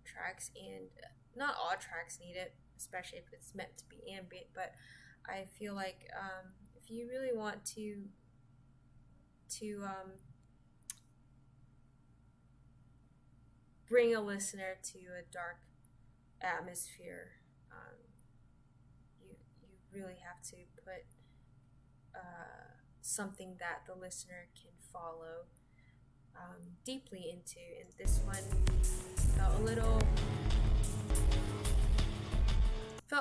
tracks, and not all tracks need it, especially if it's meant to be ambient. But I feel like if you really want to bring a listener to a dark atmosphere, you really have to put something that the listener can follow deeply into, and this one felt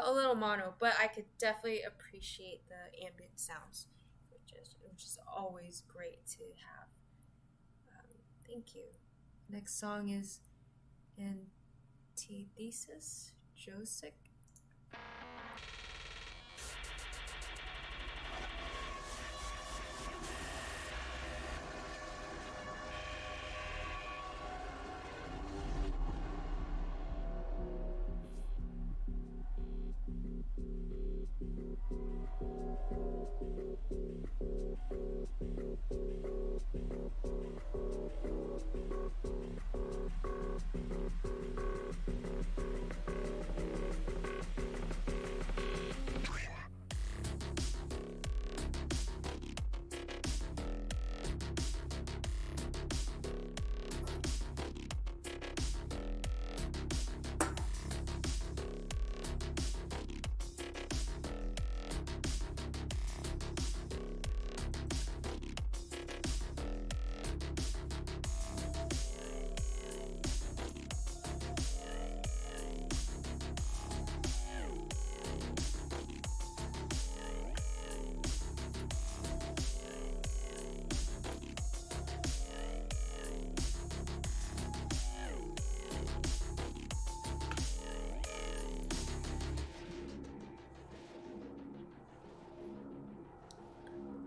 a little mono, but I could definitely appreciate the ambient sounds, which is always great to have. Thank you. Next song is Antithesis, Josic.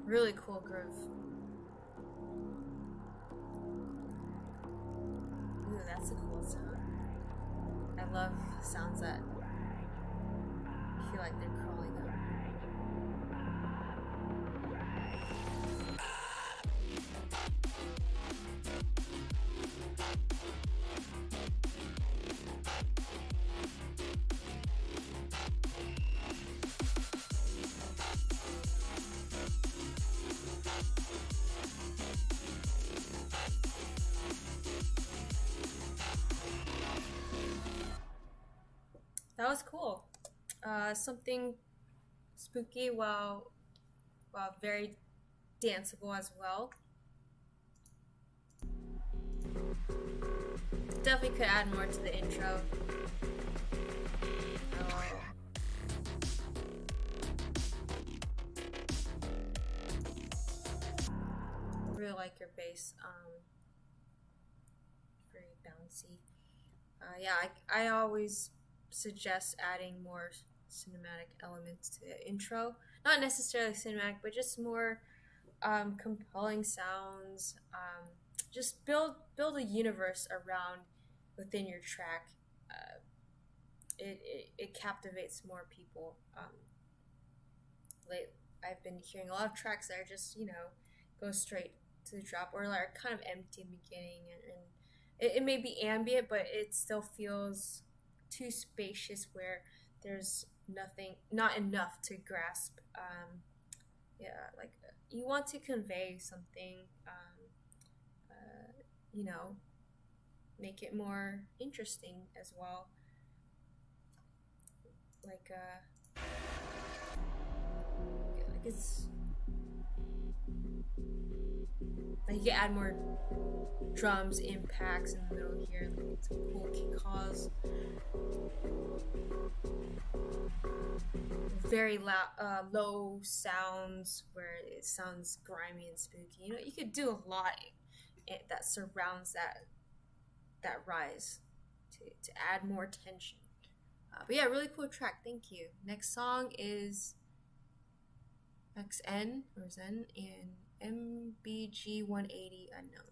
Really cool groove. Ooh, that's a cool sound. I love sounds that feel like they're crawling up. That was cool. Something spooky while very danceable as well. Definitely could add more to the intro. Really like your bass. Very bouncy. Yeah, I always suggest adding more cinematic elements to the intro. Not necessarily cinematic, but just more compelling sounds. Just build a universe around within your track. It captivates more people. I've been hearing a lot of tracks that are just, go straight to the drop, or like kind of empty in the beginning, and it may be ambient, but it still feels too spacious where there's not enough to grasp. Like you want to convey something, make it more interesting as well. Like it's like you add more drums, impacts in the middle here, like some cool kick calls. Very loud, low sounds where it sounds grimy and spooky. You could do a lot that surrounds that rise to add more tension. But yeah, really cool track. Thank you. Next song is XN or Zen and MBG 180 Unknown.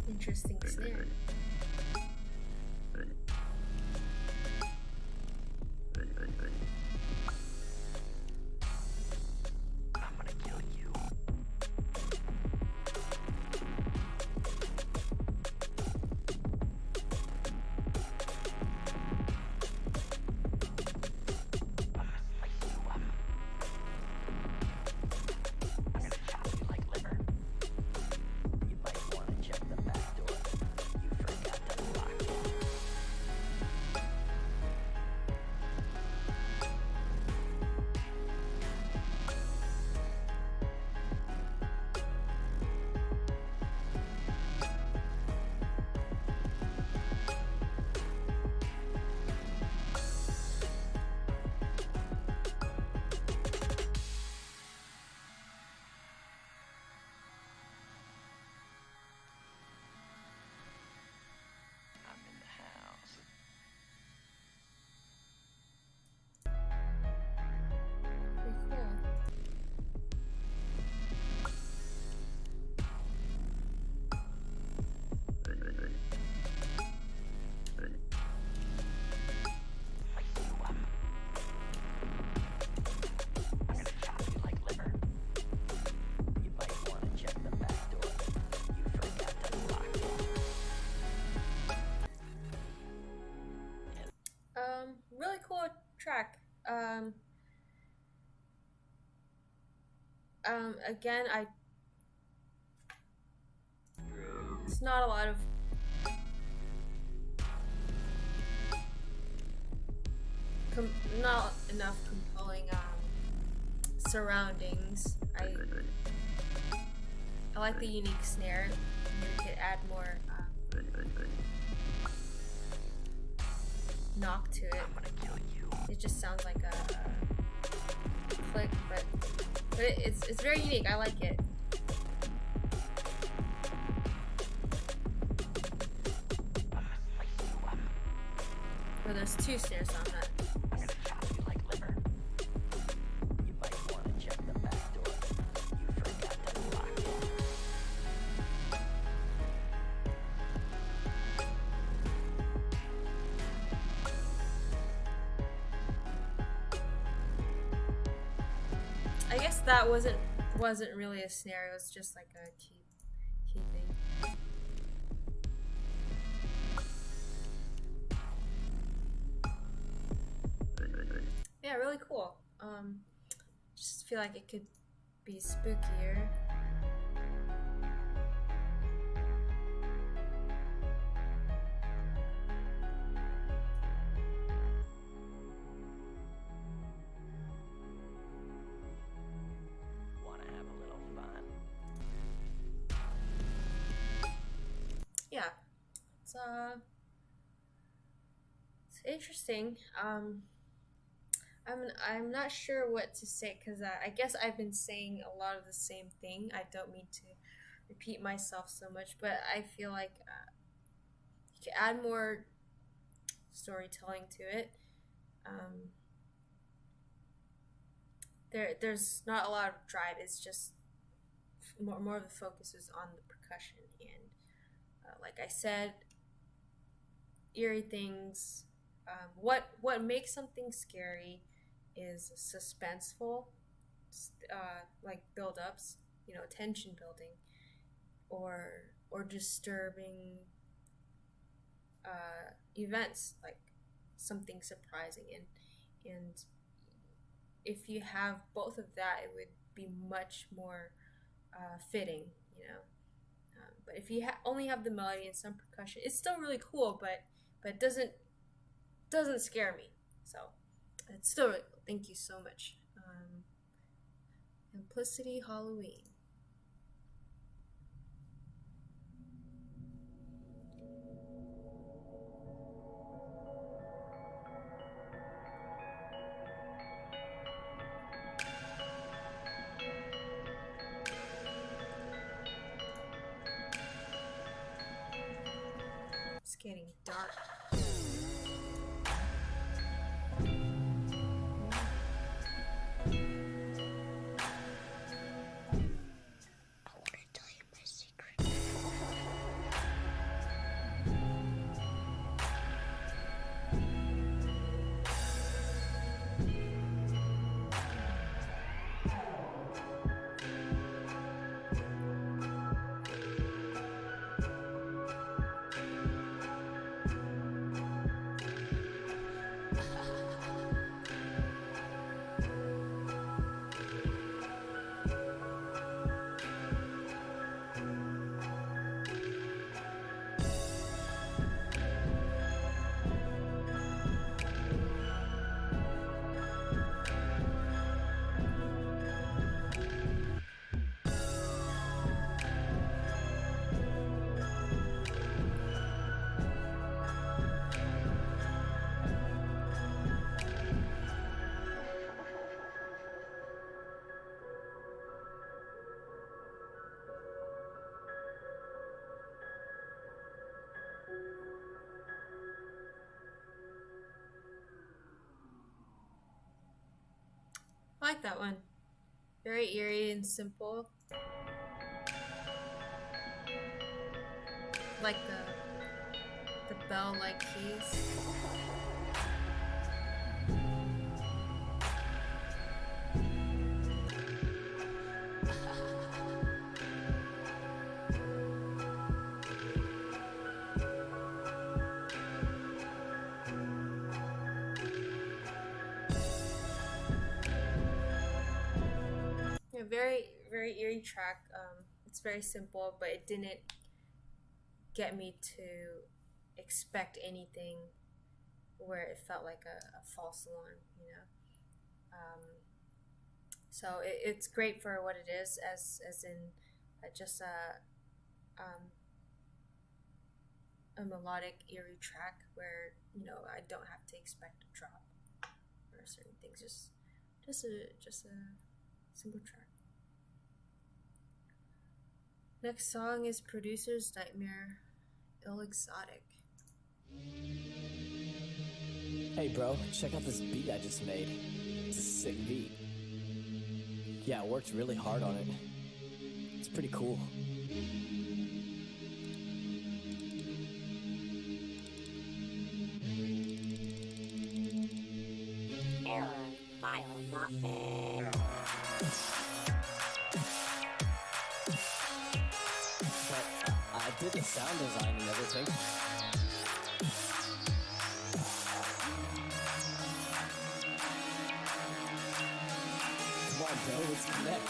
Interesting snare. I'm gonna kill you. I'm gonna chop you like liver. You might want to check the back door. You again, it's not a lot of not enough compelling surroundings. I like the unique snare. You could add more knock to it. I'm gonna kill you. It just sounds like a click, but it's very unique. I like it. Well, there's two snares on that. I'm gonna chop you like liver. You might want to check the back door. You forgot to lock it. I guess that wasn't really a snare. It was just like a key thing. Yeah, really cool. Just feel like it could be spookier. Wanna have a little fun? Yeah, it's interesting. I'm not sure what to say because I guess I've been saying a lot of the same thing. I don't mean to repeat myself so much, but I feel like you could add more storytelling to it. There's not a lot of drive. It's just more of the focus is on the percussion and like I said, eerie things. What makes something scary is suspenseful, like build-ups, tension building, or disturbing events, like something surprising, and if you have both of that, it would be much more fitting, but if you only have the melody and some percussion, it's still really cool, but it doesn't scare me. So it's still really cool. Thank you so much. Simplicity Halloween. It's getting dark. I like that one. Very eerie and simple. Like the bell-like keys. Very, very eerie track. It's very simple, but it didn't get me to expect anything where it felt like a false alarm, you know. So it's great for what it is, as in just a melodic eerie track where, you know, I don't have to expect a drop or certain things. Just a simple track. Next song is Producer's Nightmare, Ill Exotic. Hey bro, check out this beat I just made. It's a sick beat. Yeah, I worked really hard on it. It's pretty cool. Error. File not found. But I did the sound design and everything. Come on bro, let's connect.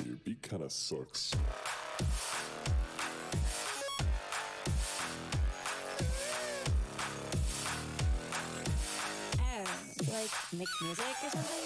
Your beat kinda sucks. Like mixed music or something?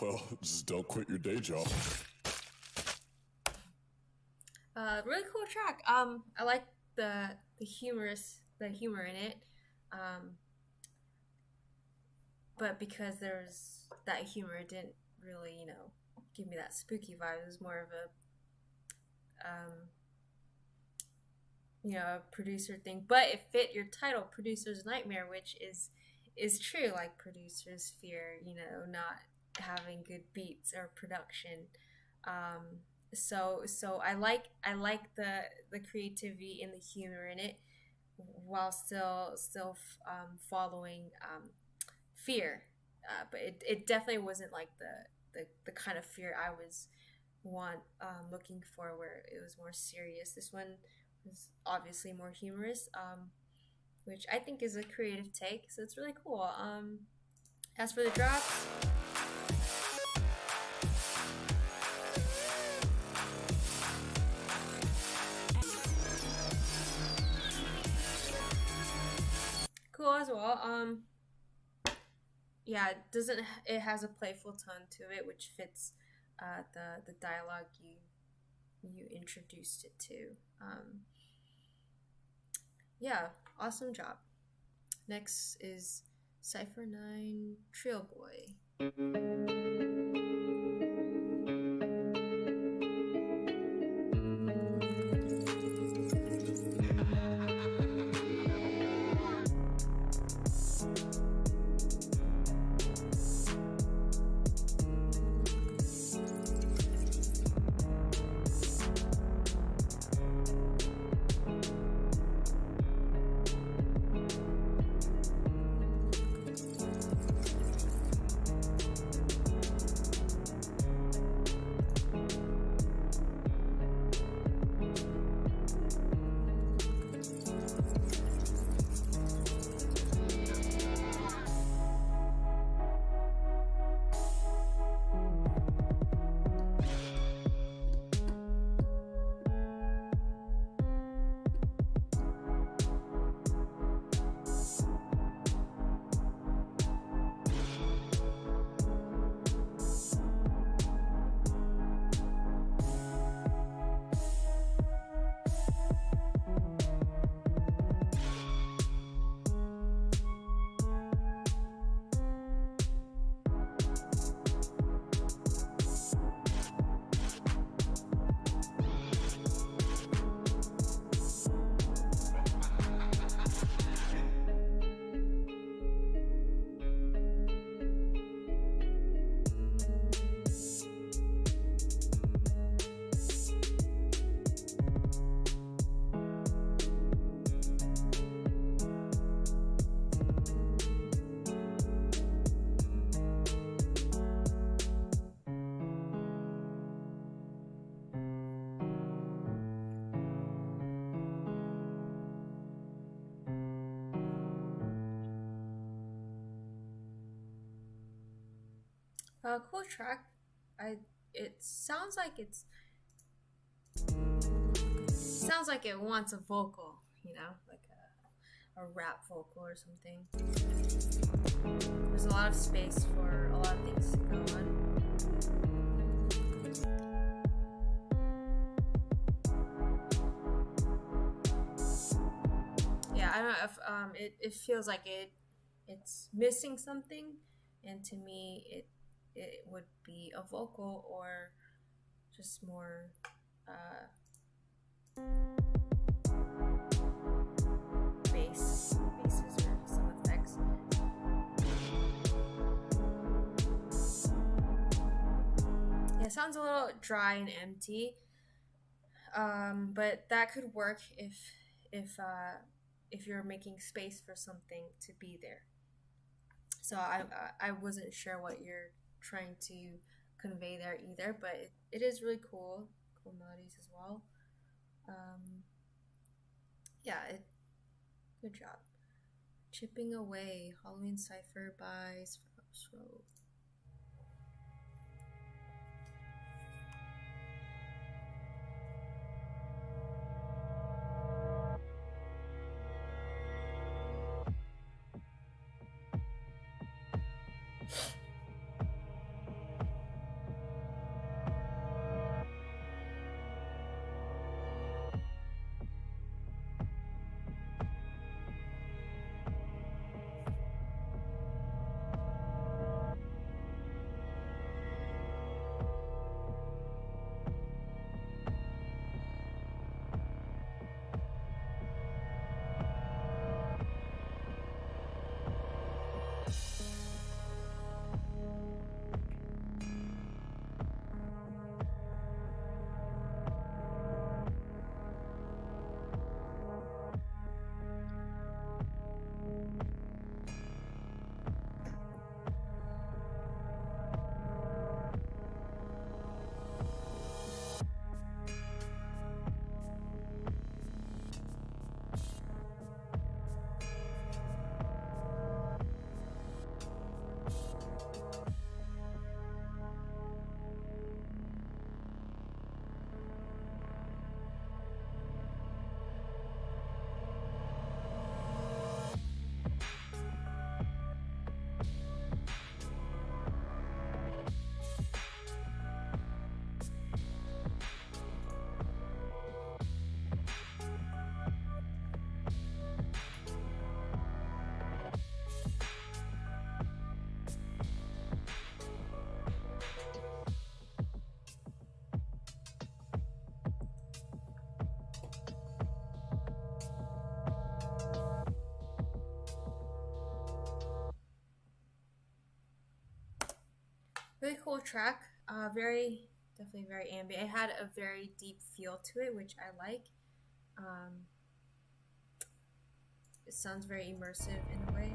Well, just don't quit your day job. Really cool track. I like the humor in it. But because there's that humor, it didn't really, you know, give me that spooky vibe. It was more of a a producer thing. But it fit your title, Producer's Nightmare, which is true. Like, producers fear, you know, not having good beats or production. So I like the creativity and the humor in it, while still following fear. But it definitely wasn't like the kind of fear I was looking for, where it was more serious. This one was obviously more humorous, which I think is a creative take. So it's really cool. As for the drops, cool as well. Yeah, it has a playful tone to it, which fits the dialogue you introduced it to. Yeah, awesome job. Next is Cypher 9 Trail Boy. Cool track. It sounds like it wants a vocal, like a rap vocal or something. There's a lot of space for a lot of things to go on. Yeah, I don't know if it feels like it's missing something, and to me it would be a vocal or just more basses or some effects. Yeah, it sounds a little dry and empty, but that could work if you're making space for something to be there. So I wasn't sure what you're trying to convey there either, but it is really cool melodies as well. Yeah, good job. Chipping Away, Halloween Cypher by Sro. Really cool track. Definitely very ambient. It had a very deep feel to it, which I like. It sounds very immersive in a way.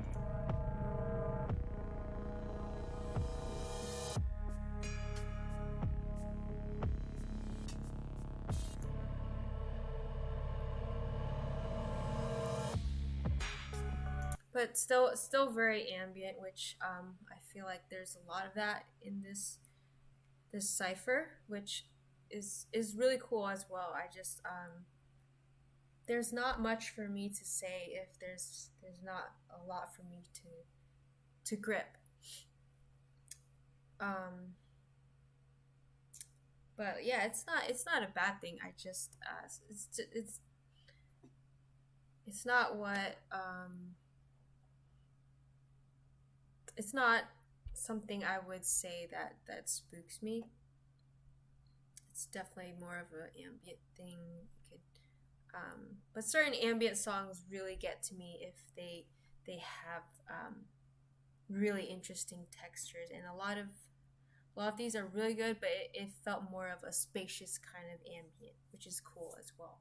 But still very ambient, which I feel like there's a lot of that in this Cypher, which is really cool as well. I just there's not much for me to say if there's not a lot for me to grip. But yeah, it's not a bad thing. I just it's not what it's not something I would say that spooks me. It's definitely more of an ambient thing. But certain ambient songs really get to me if they have really interesting textures, and a lot of these are really good. But it felt more of a spacious kind of ambient, which is cool as well.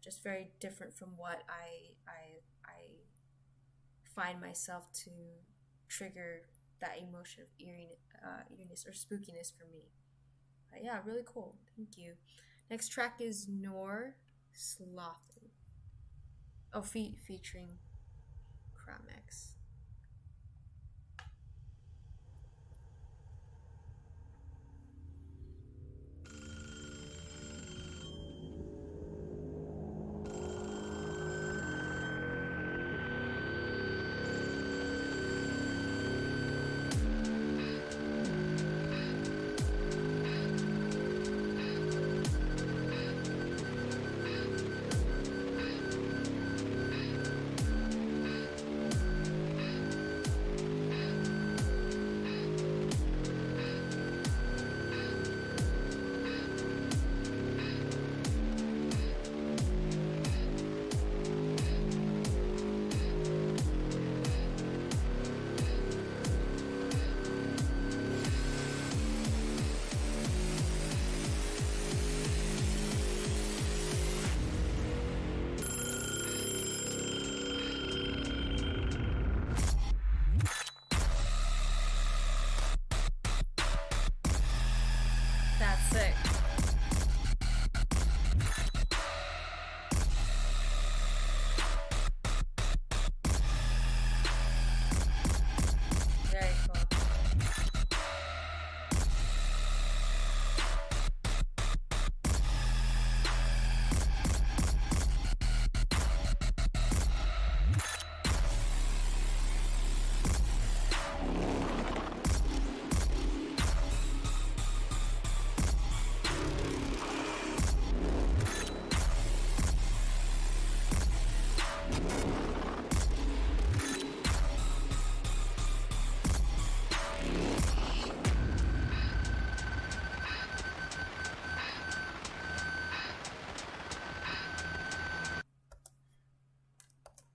Just very different from what I find myself to trigger that emotion of eeriness or spookiness for me. Yeah, really cool. Thank you. Next track is Nor Slothin. Oh, featuring Kramex.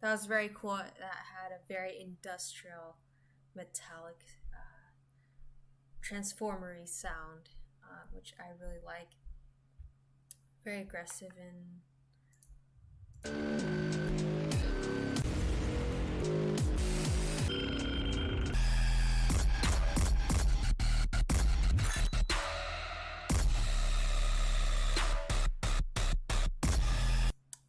That was very cool. That had a very industrial, metallic, transformery sound, which I really like. Very aggressive and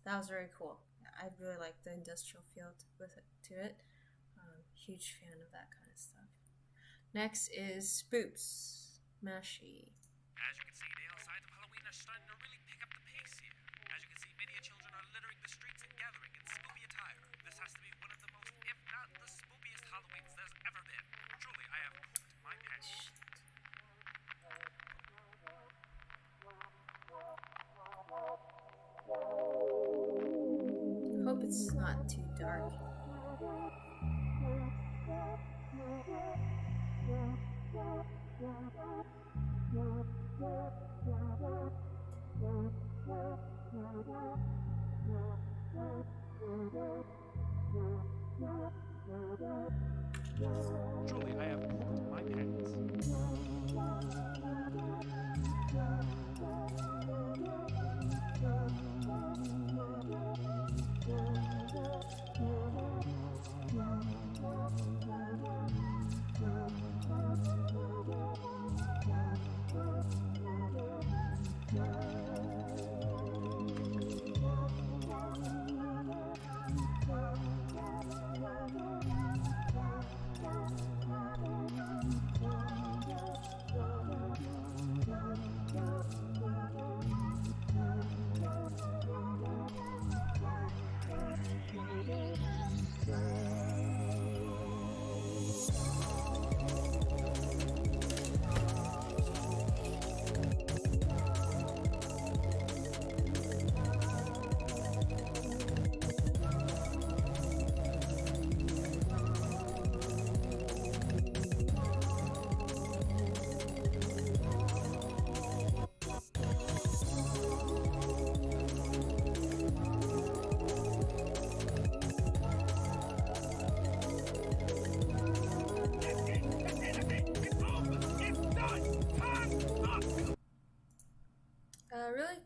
that was very cool. I really like the industrial feel to it. Huge fan of that kind of stuff. Next is Spoops, Mashy. As you can see, the outside of Halloween are starting to really pick up the pace here. As you can see, many children are littering the streets and gathering in spoopy attire. This has to be one of the most, if not the spoopiest Halloweens there's ever been. Truly, I have pooped my pants. Hope it's not too dark. Truly, I have pooped my pants. Really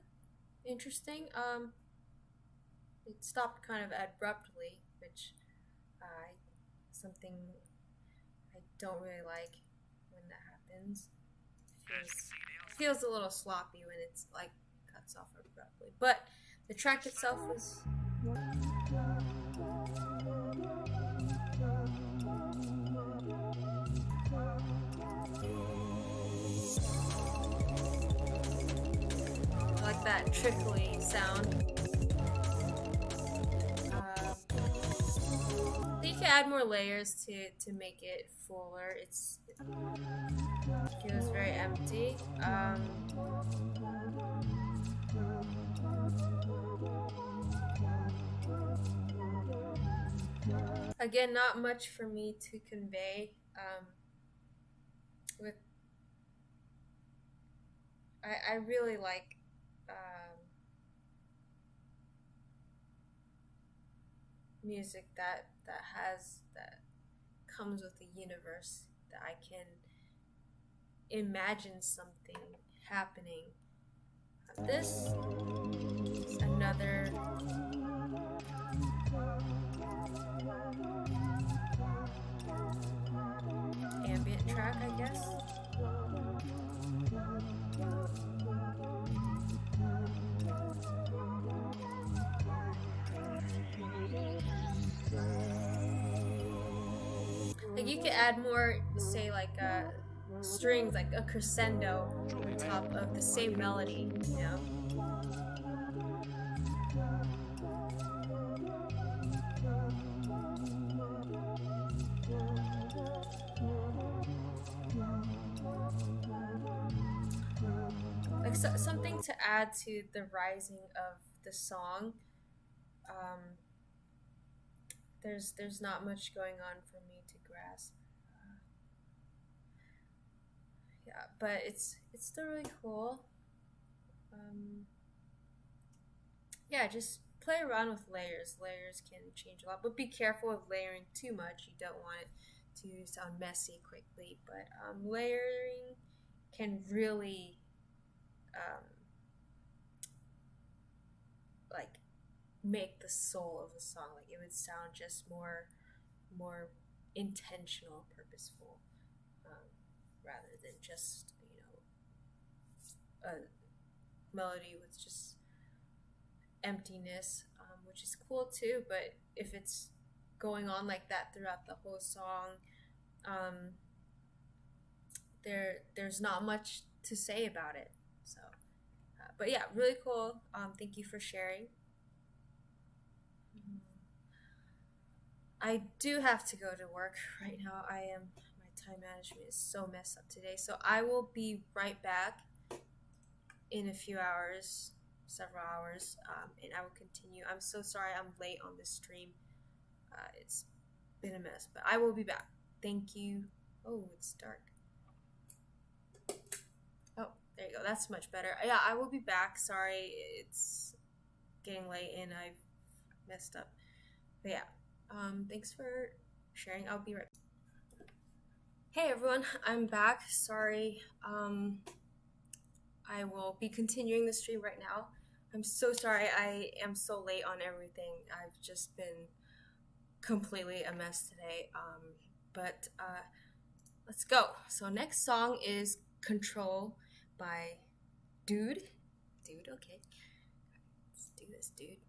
interesting. It stopped kind of abruptly, which something I don't really like when that happens. Feels a little sloppy when it's like cuts off abruptly. But the track itself was I like that trickly sound. I think you can add more layers to make it fuller. It feels very empty. Again, not much for me to convey. With I really like music that comes with a universe that I can imagine something happening. This is another ambient track, I guess. Like you could add more, say like strings, like a crescendo on top of the same melody, you know? Like something to add to the rising of the song. There's not much going on for me to grasp. Yeah, but it's still really cool. Yeah, just play around with layers. Layers can change a lot, but be careful with layering too much. You don't want it to sound messy quickly, but layering can really like make the soul of the song. Like it would sound just more intentional, purposeful, rather than just a melody with just emptiness, which is cool too. But if it's going on like that throughout the whole song, there's not much to say about it. So, but yeah, really cool. Thank you for sharing. I do have to go to work right now. My time management is so messed up today. So I will be right back in a few hours, several hours, and I will continue. I'm so sorry I'm late on this stream. It's been a mess, but I will be back. Thank you. Oh, it's dark. Oh, there you go. That's much better. Yeah, I will be back. Sorry, it's getting late and I've messed up. But yeah. Thanks for sharing. I'll be right back. Hey everyone, I'm back. Sorry. I will be continuing the stream right now. I'm so sorry I am so late on everything. I've just been completely a mess today. But let's go. So next song is Control by Dude. Dude, okay. Let's do this, dude.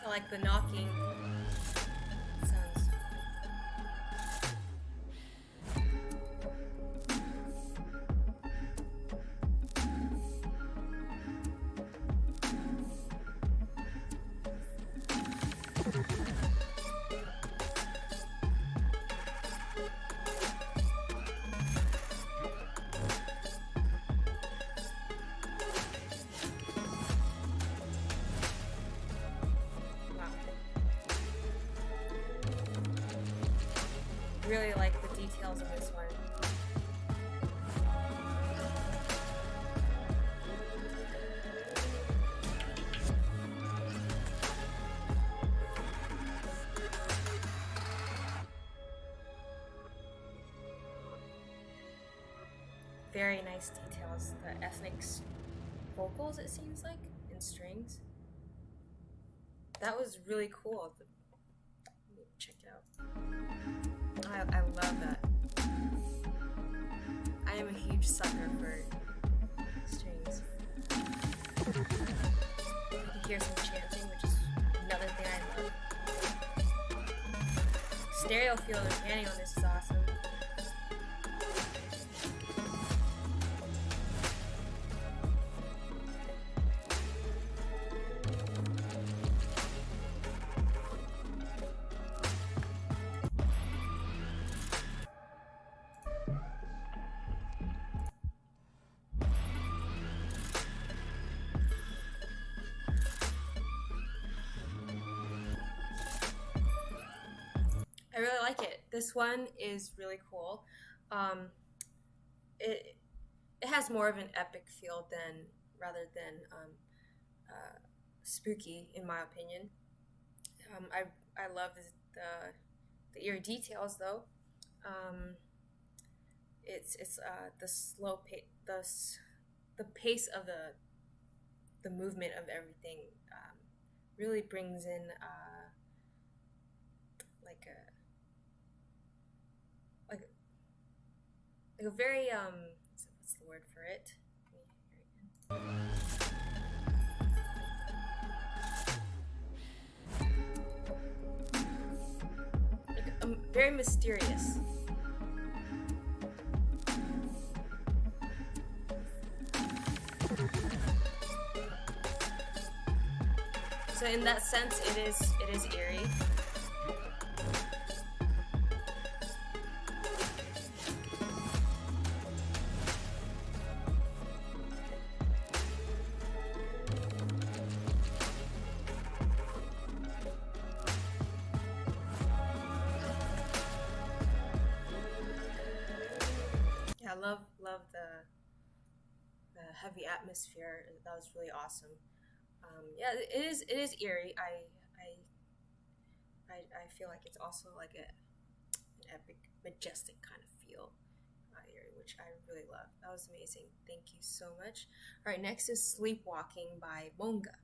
I like the knocking sounds. Really like the details in this one. Very nice details. The ethnic vocals, it seems like, and strings. That was really cool. Let me check it out. I love that. I am a huge sucker for strings. You can hear some chanting, which is another thing I love. Stereo field and panning on this is awesome. I really like it. This one is really cool. It has more of an epic feel rather than spooky, in my opinion. I love the ear details though. It's the slow pace, the pace of the movement of everything really brings in like a very what's the word for it? Like, very mysterious. So in that sense, it is eerie. Yeah, I love the heavy atmosphere. That was really awesome. Yeah, it is eerie. I feel like it's also like an epic, majestic kind of feel, eerie, which I really love. That was amazing. Thank you so much. All right, next is Sleepwalking by Monga.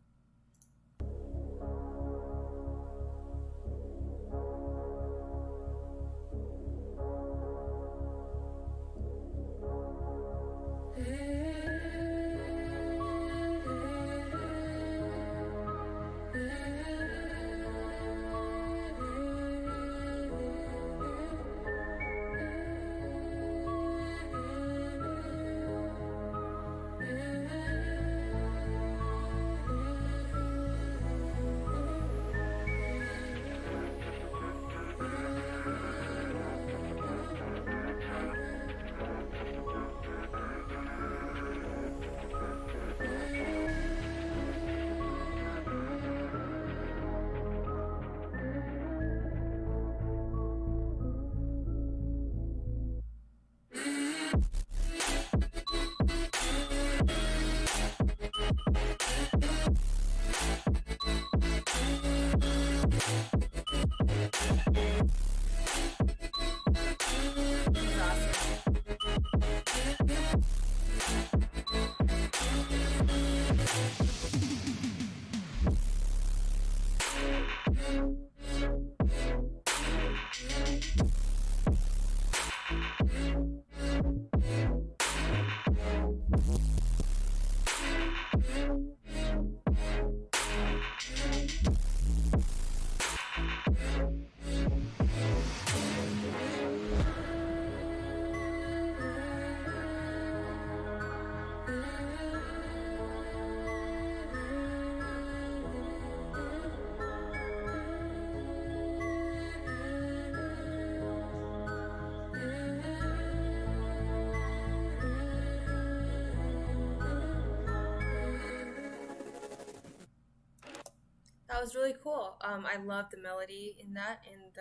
That was really cool. I love the melody in that, and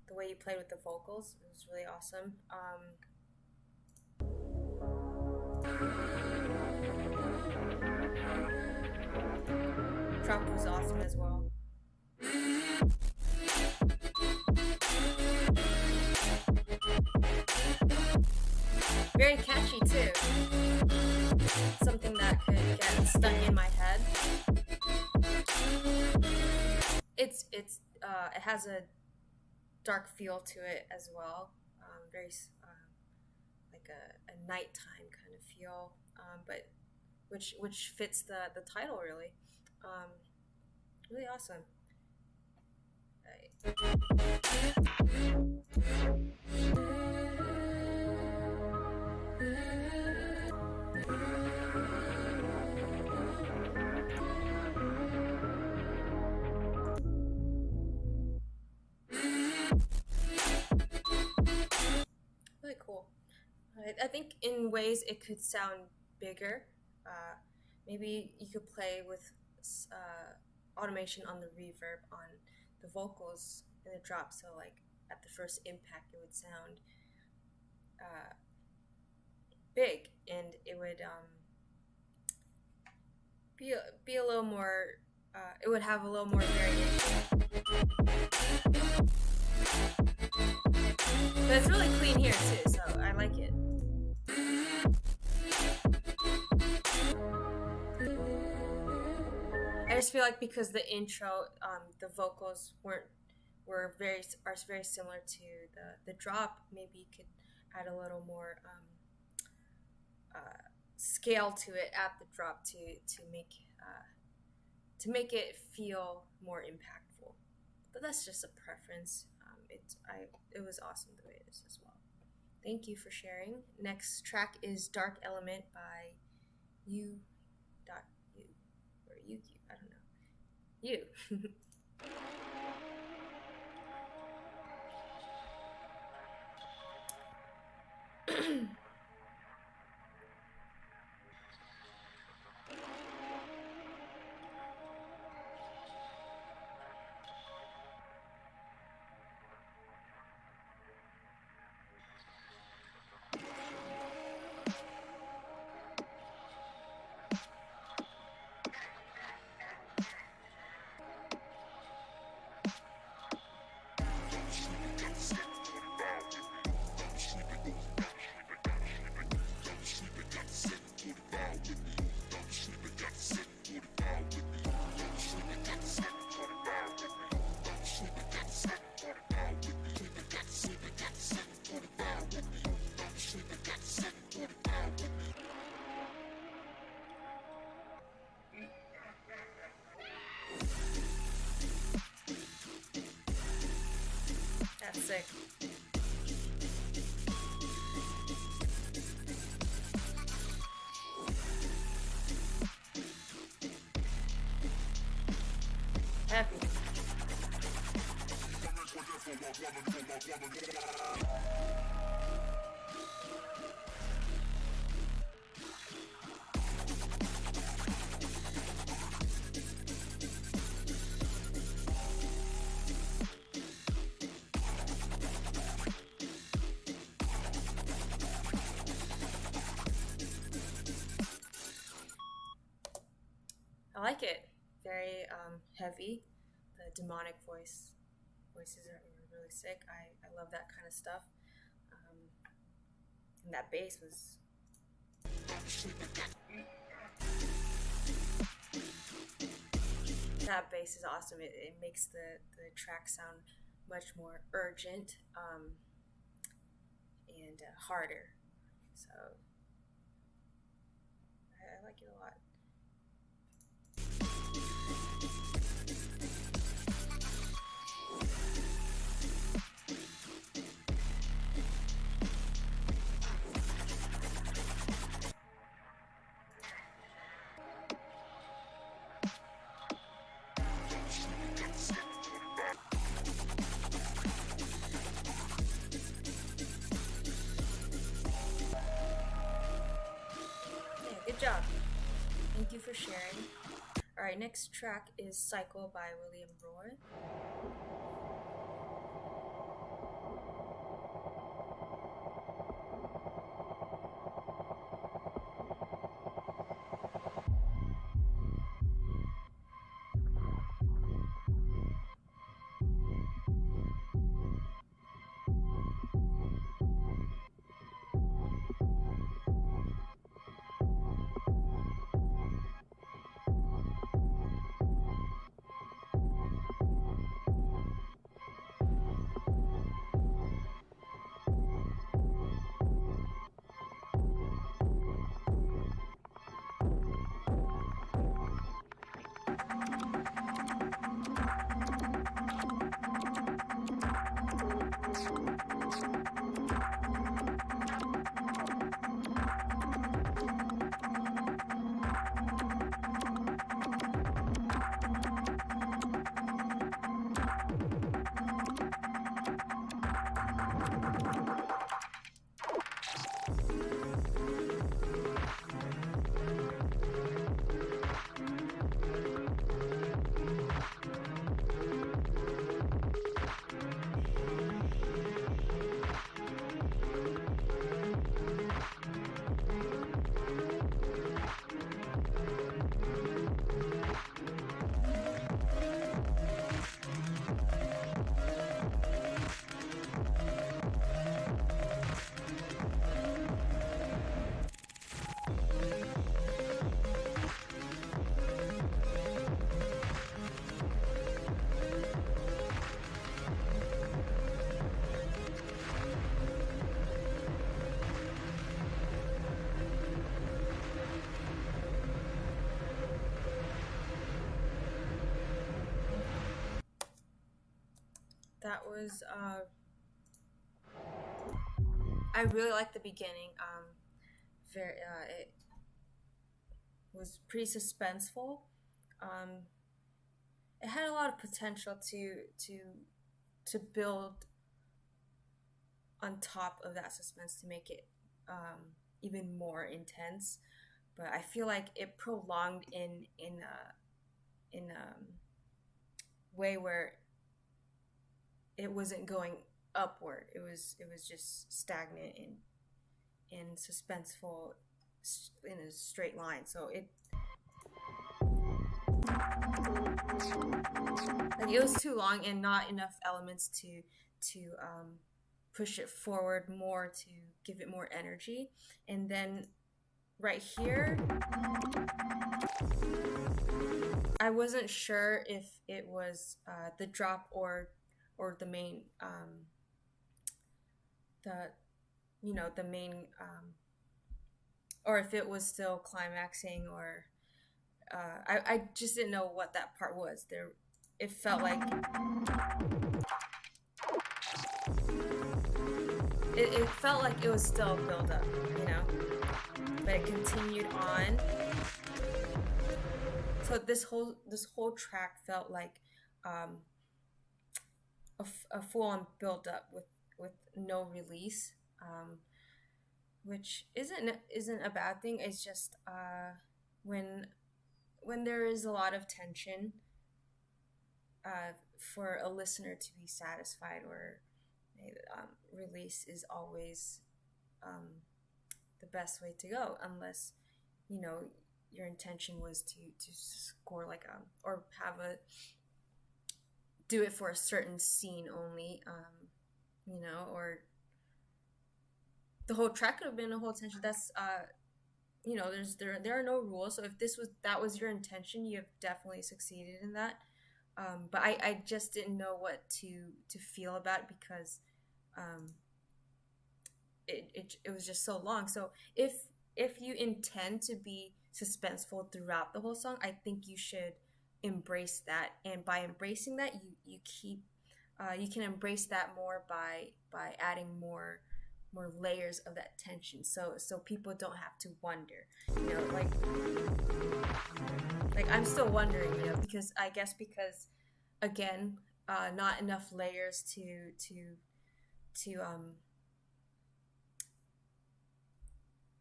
the way you played with the vocals. It was really awesome. Drop was awesome as well. Very catchy too. Something that could get stuck in my head. It has a dark feel to it as well. Very like a nighttime kind of feel, but which fits the title really. Really awesome. Really cool. I think in ways it could sound bigger. Maybe you could play with automation on the reverb on the vocals in the drop, so like at the first impact it would sound big, and it would be a little more. It would have a little more variation. But it's really clean here too, so I like it. I just feel like because the intro, the vocals are very similar to the drop. Maybe you could add a little more scale to it at the drop to make it feel more impactful. But that's just a preference. It was awesome the way it is as well. Thank you for sharing. Next track is Dark Element by U or UQ. I You. That's sick. Happy. I like it. Very heavy. The demonic voices are really sick. I love that kind of stuff. And that bass was. That bass is awesome. It makes the track sound much more urgent and harder. So I like it a lot. Good job. Thank you for sharing. Alright, next track is Cycle by William Roy. That was I really liked the beginning. It was pretty suspenseful. it had a lot of potential to build on top of that suspense to make it even more intense. But I feel like it prolonged in a way where it wasn't going upward. It was just stagnant and suspenseful in a straight line. So it was too long and not enough elements to push it forward more, to give it more energy. And then right here, I wasn't sure if it was the drop or the main the main or if it was still climaxing, or I just didn't know what that part was. It felt like it felt like it was still a build up, but it continued on. So this whole track felt like a full-on build-up with no release, which isn't a bad thing. It's just when there is a lot of tension, for a listener to be satisfied, or release is always the best way to go, unless your intention was to score like or do it for a certain scene only, or the whole track could have been a whole tension. That's there are no rules. So if that was your intention, you have definitely succeeded in that. But I just didn't know what to feel about it, because it was just so long. So if you intend to be suspenseful throughout the whole song, I think you should embrace that. And by embracing that, you can embrace that more by adding more layers of that tension, so people don't have to wonder, like I'm still wondering, because again, not enough layers to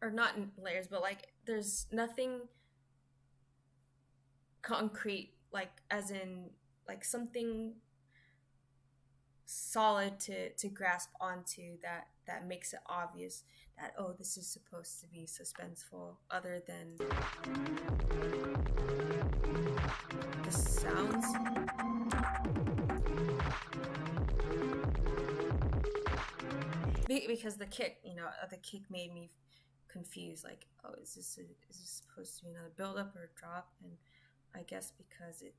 or not layers, but like there's nothing concrete, like as in like something solid to grasp onto that makes it obvious that, oh, this is supposed to be suspenseful, other than the sounds. Because the kick made me confused, like, oh, is this supposed to be another build up or a drop? And I guess because it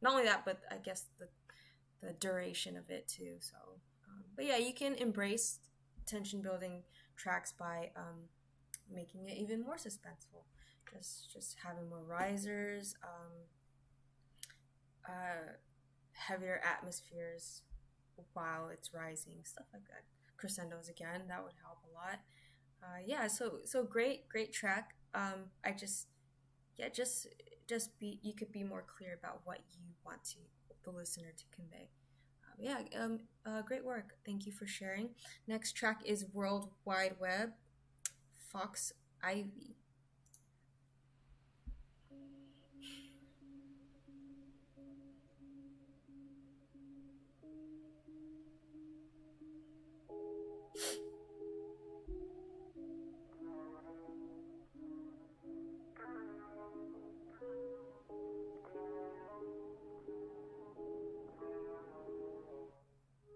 not only that, but I guess the duration of it too. So but yeah, you can embrace tension building tracks by making it even more suspenseful, just having more risers, heavier atmospheres while it's rising, stuff like that. Crescendos again, that would help a lot. Yeah, so great track. You could be more clear about what you want the listener to convey. Great work. Thank you for sharing. Next track is World Wide Web, Fox Ivy.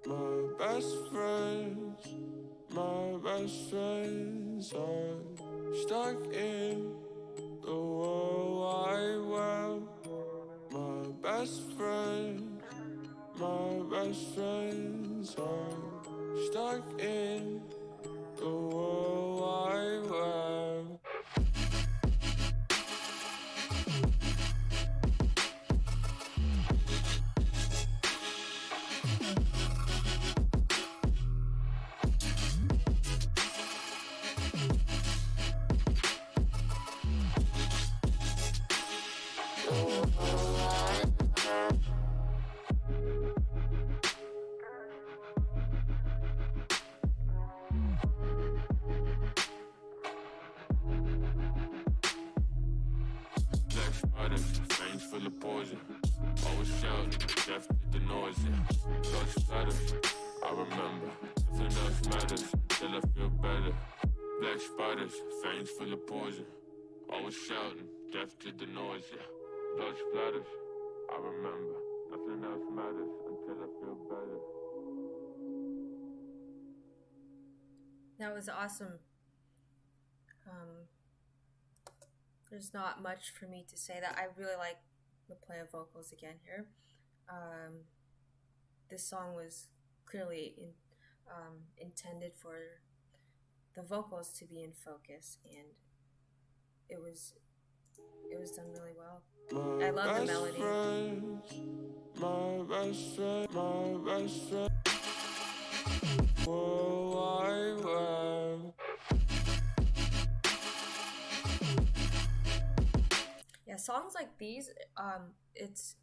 My best friends are stuck in the World Wide Web. My best friends are stuck in the World Wide Web. splatters, fangs full of poison. Always shouting, deaf to the noise, yeah. Blood splatters, I remember. Nothing else matters till I feel better. Black spiders, fangs full of poison. Always shouting, deaf to the noise, yeah. Blood splatters, I remember. Nothing else matters until I feel better. That was awesome. There's not much for me to say. That I really like the play of vocals again here. This song was clearly intended for the vocals to be in focus, and it was done really well. I love the melody. My best friend. World Wide Web. Yeah, songs like these, it's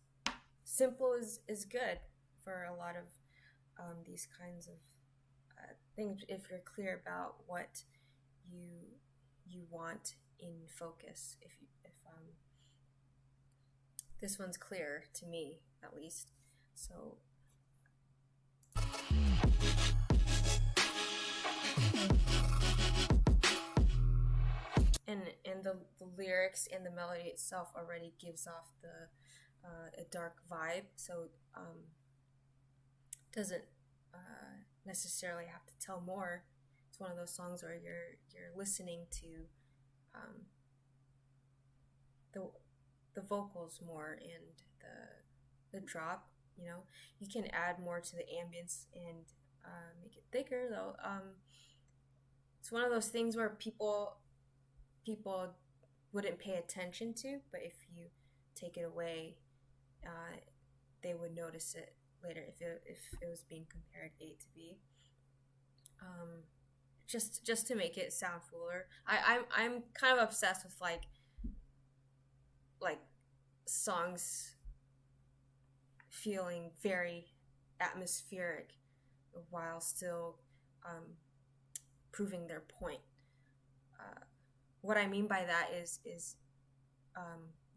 simple is good for a lot of these kinds of things. If you're clear about what you want in focus, if this one's clear to me at least, so. And the lyrics and the melody itself already gives off a dark vibe, so doesn't necessarily have to tell more. It's one of those songs where you're listening to the vocals more and the drop. You know, you can add more to the ambience and make it thicker though. It's one of those things where people wouldn't pay attention to, but if you take it away, they would notice it later if it was being compared A to B. Just to make it sound fuller. I'm kind of obsessed with like songs feeling very atmospheric while still proving their point. What I mean by that is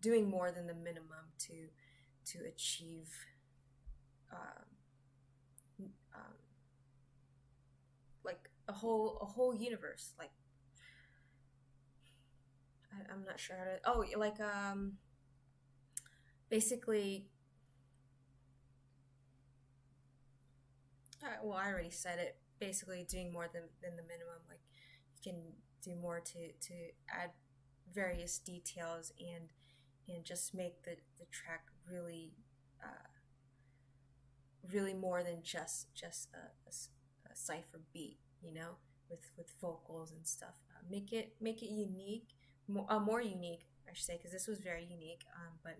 doing more than the minimum to achieve like a whole universe. Like I'm not sure how to. Basically. Well, I already said it. Basically, doing more than the minimum. Like you can do more to add various details and just make the track really really more than just a Cypher beat, you know, with vocals and stuff. Make it unique, more unique, I should say, because this was very unique, but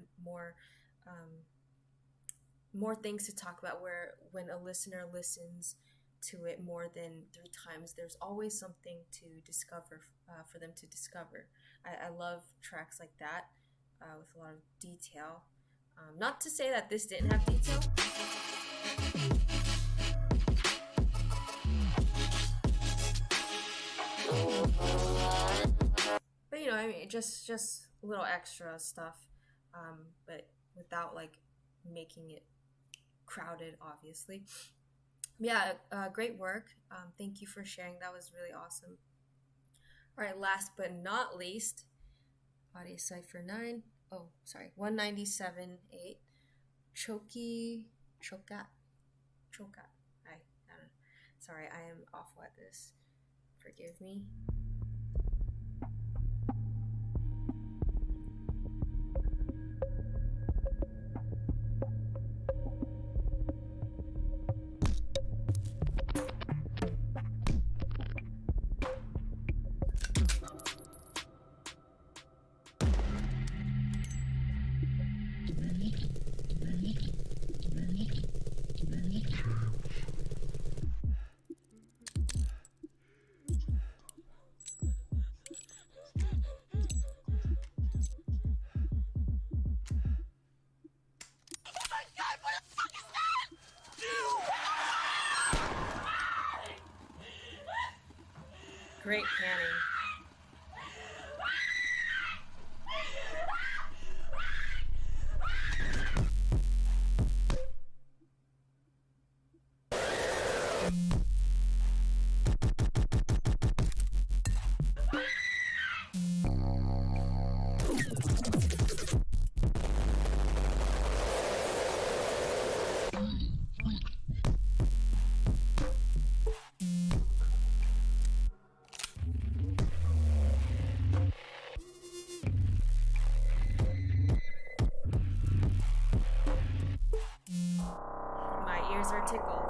more things to talk about, where when a listener listens to it more than 3 times, there's always something to discover for them to discover. I love tracks like that with a lot of detail. Not to say that this didn't have detail. But you know, I mean, just a little extra stuff, but without like making it crowded, obviously. Yeah, great work. Thank you for sharing. That was really awesome. All right, last but not least, Audius Cypher 9. Oh, sorry, 197.8. Chokat. I don't know. Sorry, I am awful at this. Forgive me. Great panning. tickled.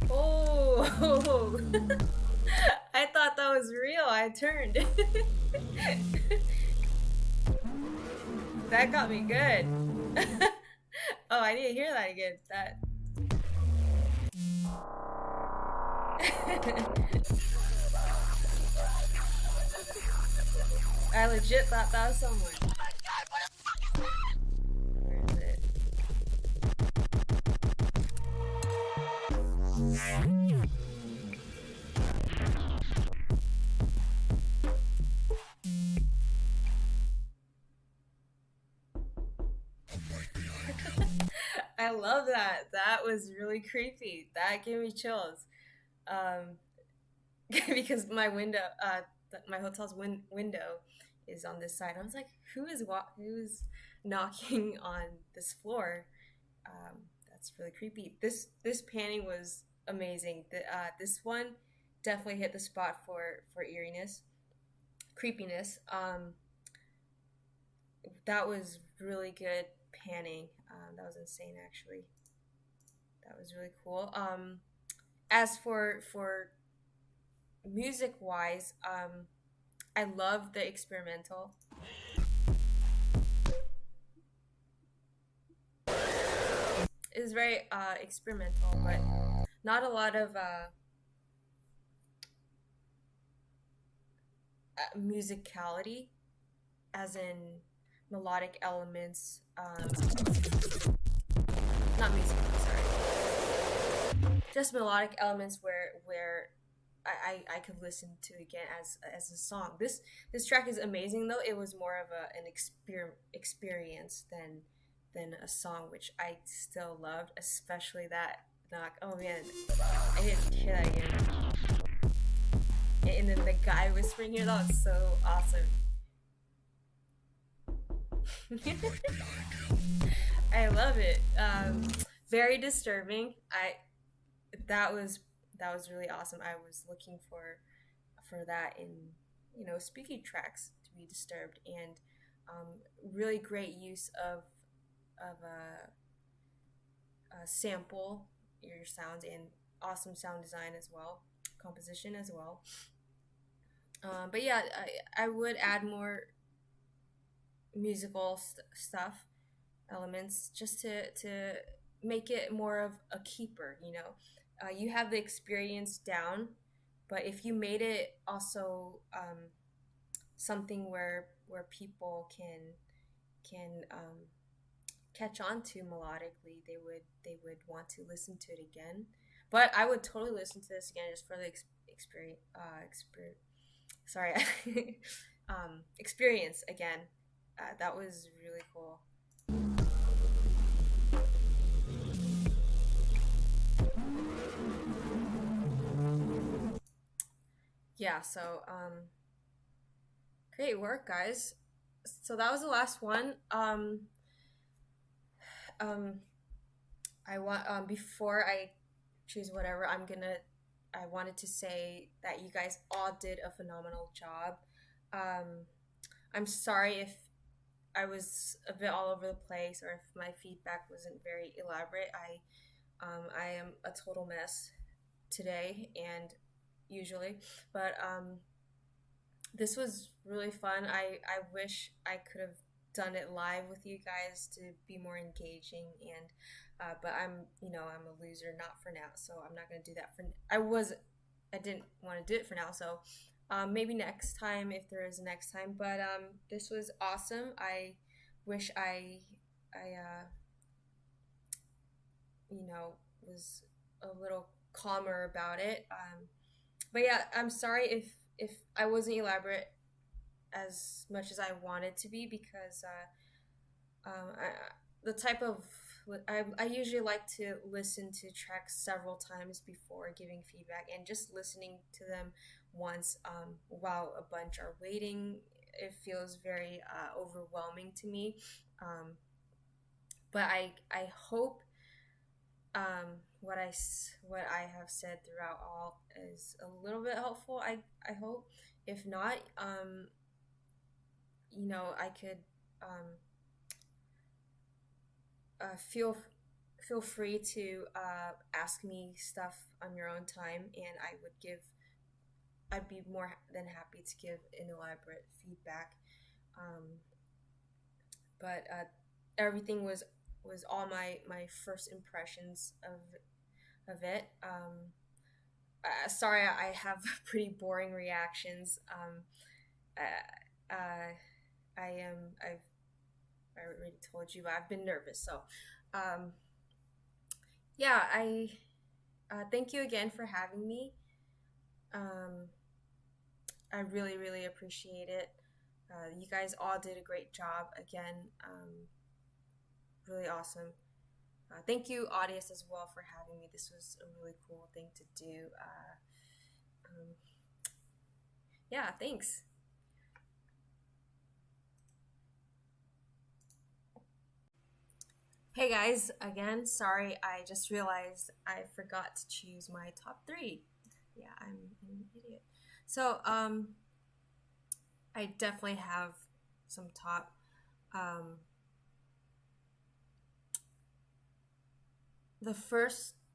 Oh, I thought that was real. I turned. That got me good. Oh, I need to hear that again. That. I legit thought that was someone. Where is it? I love that. That was really creepy. That gave me chills. Because my window, my hotel's window is on this side. I was like, who's knocking on this floor? That's really creepy. This painting was amazing. This one definitely hit the spot for eeriness, creepiness. That was really good panning. That was insane, actually. That was really cool. As for music wise, I love the experimental. It was very experimental, but not a lot of musicality, as in melodic elements. Not music, sorry. Just melodic elements where I could listen to again as a song. This track is amazing though. It was more of an experience than a song, which I still loved, especially that knock. Oh man, I didn't hear that again. And then the guy whispering here, that was so awesome. I love it. Very disturbing. That was really awesome. I was looking for that in spooky tracks, to be disturbed, and really great use of a sample your sounds, and awesome sound design as well, composition as well. But yeah, I would add more musical stuff, elements, just to make it more of a keeper. You have the experience down, but if you made it also something where people can catch on to melodically, they would want to listen to it again. But I would totally listen to this again just for the experience again. That was really cool. Yeah, so great work, guys. So that was the last one. I want before I choose whatever, I wanted to say that you guys all did a phenomenal job. I'm sorry if I was a bit all over the place, or if my feedback wasn't very elaborate. I am a total mess today, and usually, but this was really fun. I wish I could have done it live with you guys to be more engaging, and but I'm a loser, not for now, so I'm not going to do that I didn't want to do it for now, so maybe next time, if there is a next time. But this was awesome. I wish I was a little calmer about it. But yeah, I'm sorry if I wasn't elaborate as much as I wanted to be, because the type of I usually like to listen to tracks several times before giving feedback, and just listening to them once while a bunch are waiting, it feels very overwhelming to me. But I hope what I have said throughout all is a little bit helpful. I hope. If not, I could feel free to ask me stuff on your own time, and I'd be more than happy to give an elaborate feedback. But everything was all my first impressions of it. Sorry, I have pretty boring reactions. I already told you I've been nervous, so yeah. I thank you again for having me. I really appreciate it. You guys all did a great job again. Really awesome. Thank you, Audius, as well, for having me. This was a really cool thing to do. Yeah, thanks. Hey guys, again, sorry, I just realized I forgot to choose my top 3. Yeah, I'm an idiot. So, I definitely have some top.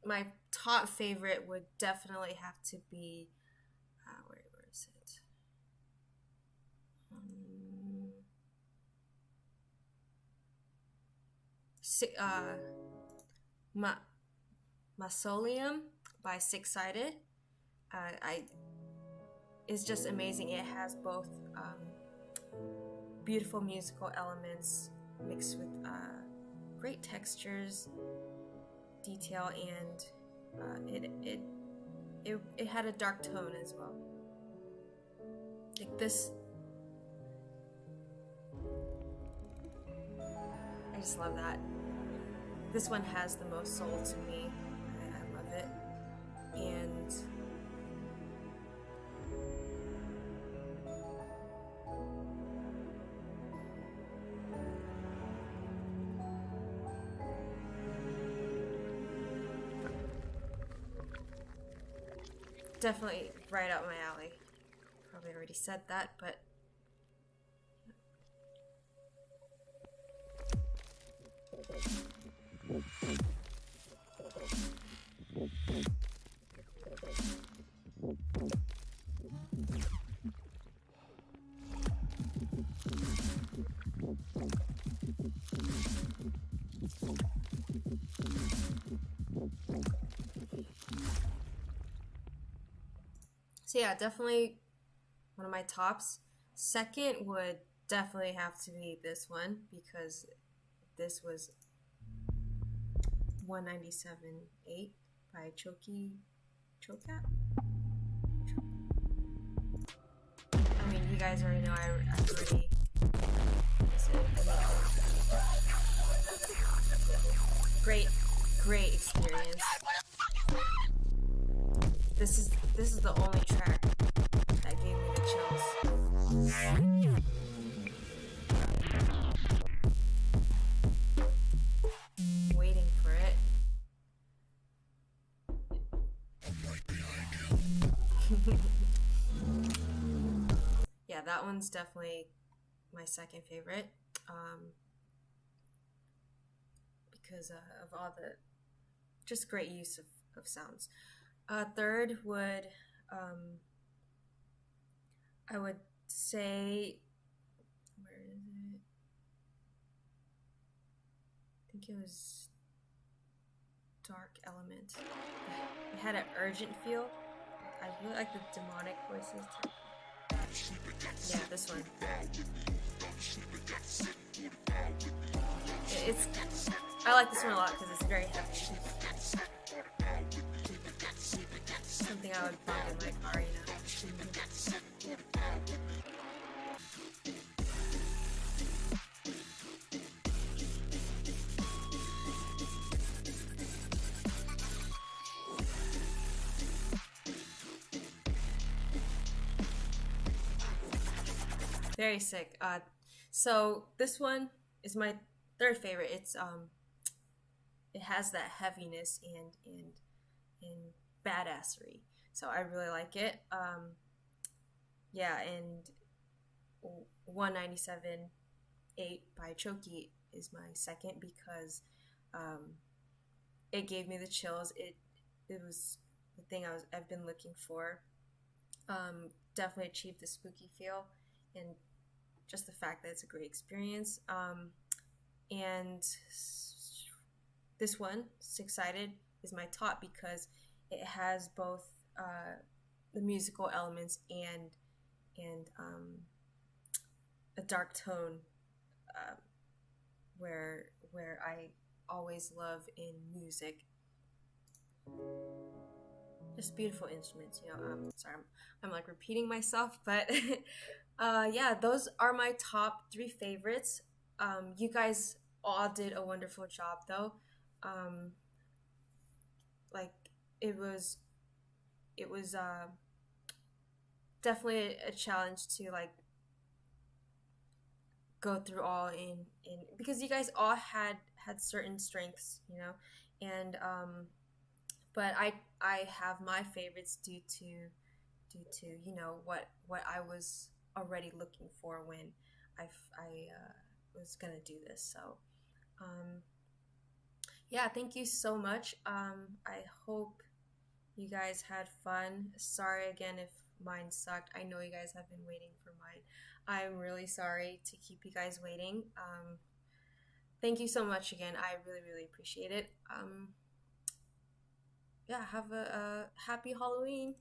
My top favorite would definitely have to be, where is it? Mausoleum by Six Sided. It's just amazing. It has both beautiful musical elements mixed with great textures, detail, and it had a dark tone as well. Like this, I just love that. This one has the most soul to me. I love it. And definitely right up my alley. Probably already said that, but so yeah, definitely one of my tops. Second would definitely have to be this one, because this was 197.8 by Chocat. I mean, you guys already know I already great experience. This is the only track that gave me the chills. Waiting for it. I'm right behind you. Yeah, that one's definitely my second favorite. Because of all the just great use of sounds. Third would, I would say, where is it? I think it was Dark Element. It had an urgent feel. I really like the demonic voices too. Yeah, this one. I like this one a lot because it's very heavy. Something I would bump in my car, Very sick. So this one is my third favorite. It has that heaviness and badassery. So I really like it. Yeah, and 197.8 by Choki is my second because it gave me the chills. It was the thing I've been looking for. Definitely achieved the spooky feel and just the fact that it's a great experience. And this one, Six Sided, is my top because it has both the musical elements and a dark tone where I always love in music. Just beautiful instruments, you know. Sorry, I'm like repeating myself, but yeah, those are my top 3 favorites. You guys all did a wonderful job, though. Like it was definitely a challenge to like go through all in because you guys all had certain strengths, you know, and but I have my favorites due to you know what I was already looking for when I was gonna do this. So yeah, thank you so much. I hope you guys had fun. Sorry again if mine sucked. I know you guys have been waiting for mine. I'm really sorry to keep you guys waiting. Thank you so much again. I really appreciate it. Yeah, have a happy Halloween.